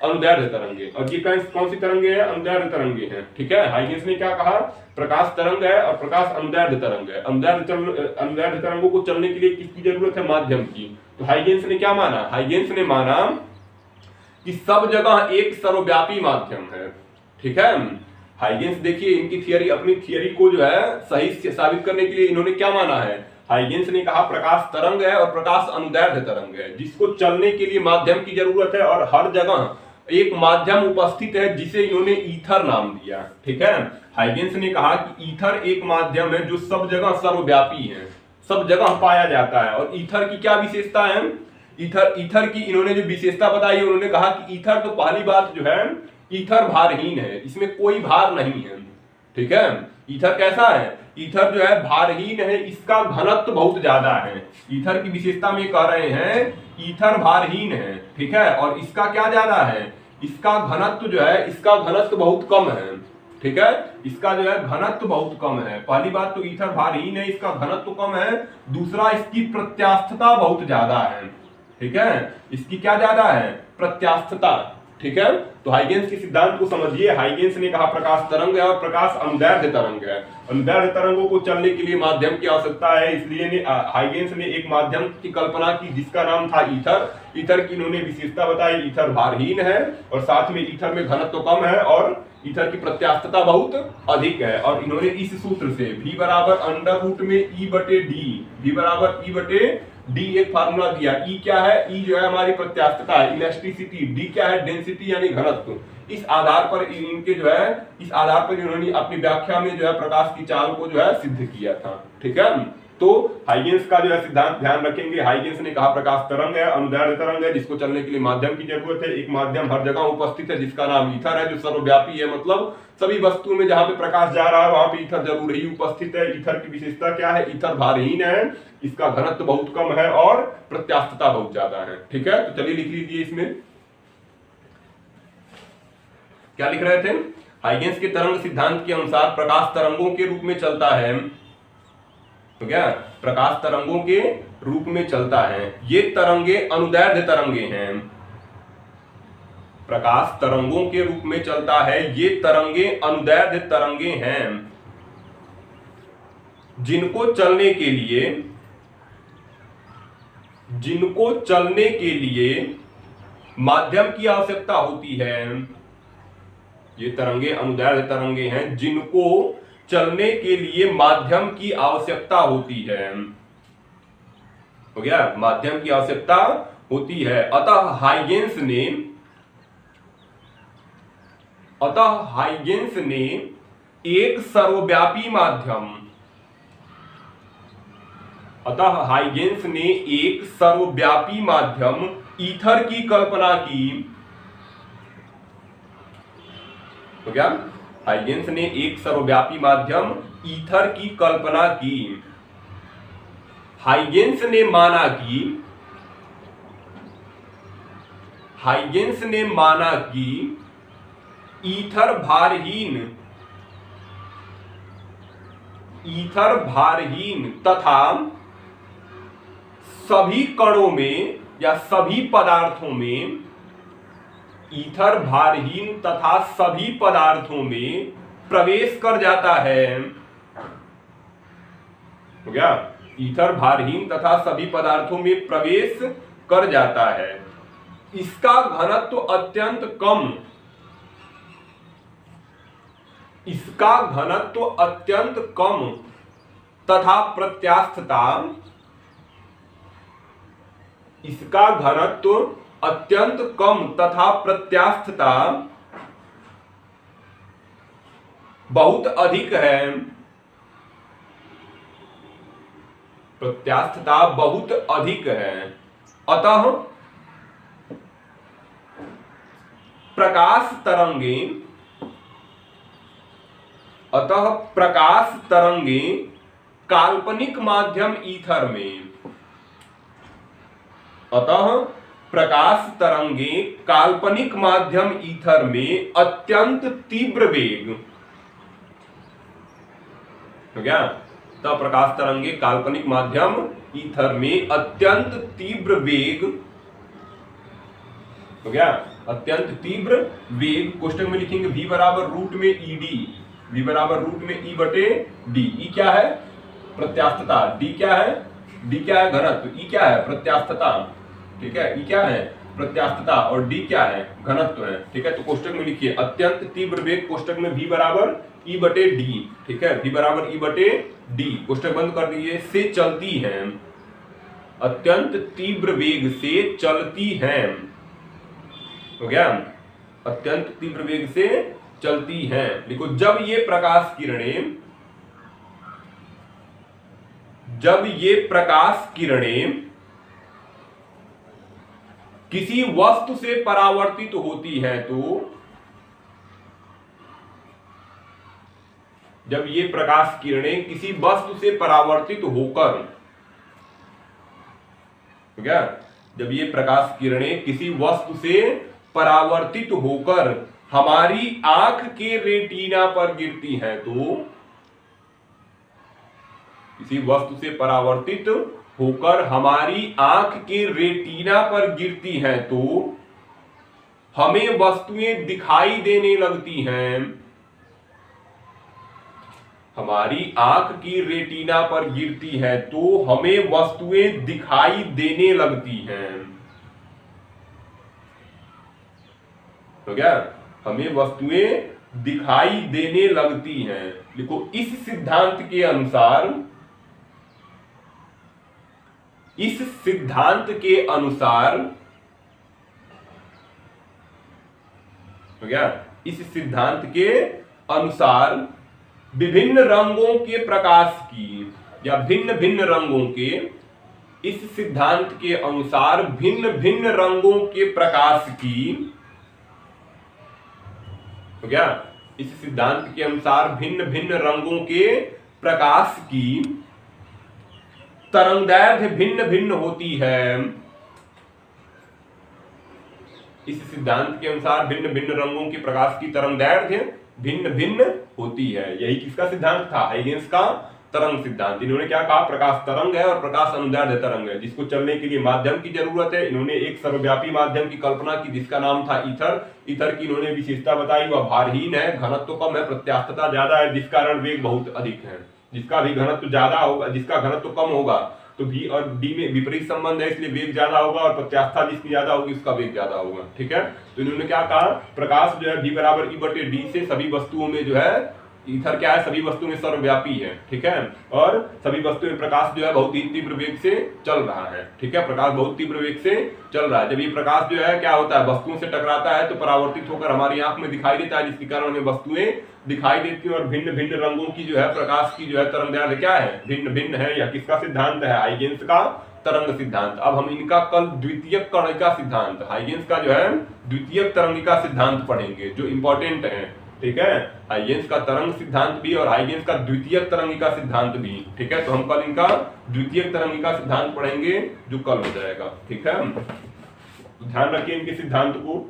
अनुदैर्ध्य तरंगे। और ये कौन सी तरंगे हैं, अनुदैर्ध्य तरंगे हैं। ठीक है, हाइगेंस ने क्या कहा, प्रकाश तरंग है और प्रकाश अनुदैर्ध्य तरंग है। अनुदैर्ध्य तरंगों को चलने के लिए किसकी जरूरत है, माध्यम की। तो हाइगेंस ने क्या माना, हाइगेंस ने माना कि सब जगह एक सर्वव्यापी माध्यम है। ठीक है, हाइगेंस देखिए इनकी थियरी, अपनी थियरी को जो है सही साबित करने के लिए इन्होंने क्या माना है, हाइगेंस ने कहा प्रकाश तरंग है और प्रकाश अनुदैर्ध्य तरंग है जिसको चलने के लिए माध्यम की जरूरत है, और हर जगह एक माध्यम उपस्थित है जिसे इन्होंने ईथर नाम दिया। ठीक है, हाइगेंस ने कहा कि ईथर एक माध्यम है जो सब जगह सर्वव्यापी है, सब जगह पाया जाता है। और ईथर की क्या विशेषता है, ईथर की इन्होंने जो विशेषता बताई, उन्होंने कहा कि ईथर तो पहली बात जो है, ईथर भारहीन है, इसमें कोई भार नहीं है। ठीक है, ईथर कैसा है, ईथर जो है भारहीन है, इसका घनत्व बहुत ज्यादा है। ईथर की विशेषता में कह रहे हैं ईथर भारहीन है। ठीक है, और इसका क्या ज्यादा है, इसका घनत्व जो है, इसका घनत्व बहुत कम है। ठीक है, इसका जो है घनत्व बहुत कम है। पहली बात तो ईथर भारहीन है, इसका घनत्व कम है। दूसरा, इसकी प्रत्यास्थता बहुत ज्यादा है। ठीक है, इसकी क्या ज्यादा है, प्रत्यास्थता। ठीक है, तो हाइगेंस के सिद्धांत को समझिए। हाइगेंस ने कहा प्रकाश तरंग है और प्रकाश अनुदैर्ध्य तरंग है। अनुदैर्ध्य तरंगों को चलने के लिए माध्यम की आवश्यकता है, इसलिए हाइगेंस ने एक माध्यम की कल्पना की जिसका नाम था ईथर। ईथर की इन्होंने विशेषता बताई, ईथर भारहीन है और साथ में ईथर में घनत्व कम है और ईथर की प्रत्यास्थता बहुत अधिक है। और इन्होंने इस सूत्र से V बराबर अंडर रूट में E बटे डी, V बराबर E बटे डी एक फार्मूला दिया। ई क्या है, ई जो है हमारी प्रत्यास्थता है, इलास्टिसिटी। डी क्या है, डेंसिटी यानी घनत्व। इस आधार पर इनके जो है, इस आधार पर इन्होंने अपनी व्याख्या में जो है प्रकाश की चाल को जो है सिद्ध किया था। ठीक है, तो हाइगेंस का जो है सिद्धांत ध्यान रखेंगे। हाइगेंस ने कहा प्रकाश तरंग है, अनुदैर्ध्य तरंग है, जिसको चलने के लिए माध्यम की जरूरत है। एक माध्यम हर जगह उपस्थित है जिसका नाम ईथर है, जो सर्वव्यापी है, मतलब सभी वस्तुओं में जहां पे प्रकाश जा रहा है वहां पे ईथर जरूर ही उपस्थित है। ईथर की विशेषता क्या है? ईथर भारहीन है, इसका घनत्व बहुत कम है और प्रत्यास्थता बहुत ज्यादा है। ठीक है, तो चलिए लिख लीजिए इसमें क्या लिख रहे थे। हाइगेंस के तरंग सिद्धांत के अनुसार प्रकाश तरंगों के रूप में चलता है, तो क्या प्रकाश तरंगों के रूप में चलता है। ये तरंगे अनुदैर्ध्य तरंगे हैं, प्रकाश तरंगों के रूप में चलता है, ये तरंगे अनुदैर्ध्य तरंगे हैं, जिनको चलने के लिए माध्यम की आवश्यकता होती है। ये तरंगे अनुदैर्ध्य तरंगे हैं जिनको चलने के लिए माध्यम की आवश्यकता होती है। हो गया, माध्यम की आवश्यकता होती है। अतः हाइगेंस ने एक सर्वव्यापी माध्यम ईथर की कल्पना की। तो क्या हाइगेंस ने एक सर्वव्यापी माध्यम ईथर की कल्पना की। हाइगेंस ने माना कि ईथर भारहीन तथा सभी कणों में या सभी पदार्थों में, ईथर भारहीन तथा सभी पदार्थों में प्रवेश कर जाता है। हो गया, ईथर भारहीन तथा सभी पदार्थों में प्रवेश कर जाता है। इसका घनत्व अत्यंत कम तथा प्रत्यास्थता बहुत अधिक है। अतः प्रकाश तरंगे काल्पनिक माध्यम ईथर में अत्यंत तीव्र वेग, हो गया, तब प्रकाश तरंगे काल्पनिक माध्यम ईथर में अत्यंत तीव्र वेग, हो गया, अत्यंत तीव्र वेग। कोष्टक में लिखेंगे v बराबर रूट में e बटे डी। ई क्या है? प्रत्यास्थता। डी क्या है? घनत्व। ई क्या है? प्रत्यास्थता। ठीक है, ई क्या है? प्रत्यास्थता और डी क्या है? घनत्व है। ठीक है, तो कोष्टक में लिखिए अत्यंत तीव्र वेग, कोष्टक में v बराबर e बटे डी। ठीक है, v बराबर e बटे डी, कोष्टक बंद कर दीजिए। से चलती हैं, अत्यंत तीव्र वेग से चलती हैं। हो गया, अत्यंत तीव्र वेग से चलती हैं। देखो, जब ये प्रकाश किरणें किसी वस्तु से परावर्तित होती हैं तो, जब ये प्रकाश किरणें किसी वस्तु से परावर्तित होकर, हो गया, जब ये प्रकाश किरणें किसी वस्तु से परावर्तित होकर हमारी आंख के रेटिना पर गिरती हैं तो, किसी वस्तु से परावर्तित होकर हमारी आंख के रेटिना पर गिरती हैं तो हमें वस्तुएं दिखाई देने लगती हैं। हमारी आंख की रेटिना पर गिरती है तो हमें वस्तुएं दिखाई देने लगती हैं। तो क्या हमें वस्तुएं दिखाई देने लगती हैं। देखो, इस सिद्धांत के अनुसार, तो क्या इस सिद्धांत के अनुसार विभिन्न रंगों के प्रकाश की, या भिन्न भिन्न रंगों के, इस सिद्धांत के अनुसार भिन्न भिन्न रंगों के प्रकाश की, हो गया, इस सिद्धांत के अनुसार भिन्न भिन्न रंगों के प्रकाश की तरंगदैर्घ्य भिन्न भिन्न होती है। इस सिद्धांत के अनुसार भिन्न भिन्न रंगों के प्रकाश की तरंगदैर्घ्य भिन्न भिन्न होती है। यही किसका सिद्धांत था? हाइगेंस का तरंग सिद्धांत। इन्होंने क्या कहा? प्रकाश तरंग है और प्रकाश अनुदैर्ध्य तरंग है, जिसको चलने के लिए माध्यम की जरूरत है। इन्होंने एक सर्वव्यापी माध्यम की कल्पना की जिसका नाम था ईथर। ईथर की इन्होंने विशेषता बताई, वह भारहीन है, घनत्व कम है, प्रत्यास्थता ज्यादा है, जिस कारण वेग बहुत अधिक है। जिसका भी घनत्व ज्यादा होगा, जिसका घनत्व कम होगा तो v और d में विपरीत संबंध है, इसलिए वेग ज्यादा होगा, और प्रत्यास्थता जिसकी ज्यादा होगी उसका वेग ज्यादा होगा। ठीक है, तो इन्होंने क्या कहा? प्रकाश जो है v बराबर E/d से सभी वस्तुओं में जो है, ईथर क्या है? सभी वस्तुओं में सर्वव्यापी है। ठीक है, और सभी वस्तुओं में प्रकाश जो है बहुत ही तीव्र वेग से चल रहा है। ठीक है, प्रकाश बहुत तीव्र वेग से चल रहा है। जब ये प्रकाश जो है क्या होता है? वस्तुओं से टकराता है तो परावर्तित होकर हमारी आंख में दिखाई देता है, जिसके कारण हमें वस्तुएं दिखाई देती हैं। और भिन्न भिन्न रंगों की जो है प्रकाश की जो है तरंगदैर्घ्य क्या है? भिन्न भिन्न है। यह किसका सिद्धांत है? हाइगेंस का तरंग सिद्धांत। अब हम इनका कल द्वितीयक कणिका सिद्धांत, हाइगेंस का जो है द्वितीयक तरंगिका सिद्धांत पढ़ेंगे, जो इंपॉर्टेंट है। ठीक है, हाइगेंस का तरंग सिद्धांत भी और हाइगेंस का द्वितीयक तरंगिका सिद्धांत भी। ठीक है, तो हम कल इनका द्वितीयक तरंगिका सिद्धांत पढ़ेंगे, जो कल हो जाएगा। ठीक है, ध्यान रखिए इनके सिद्धांत को।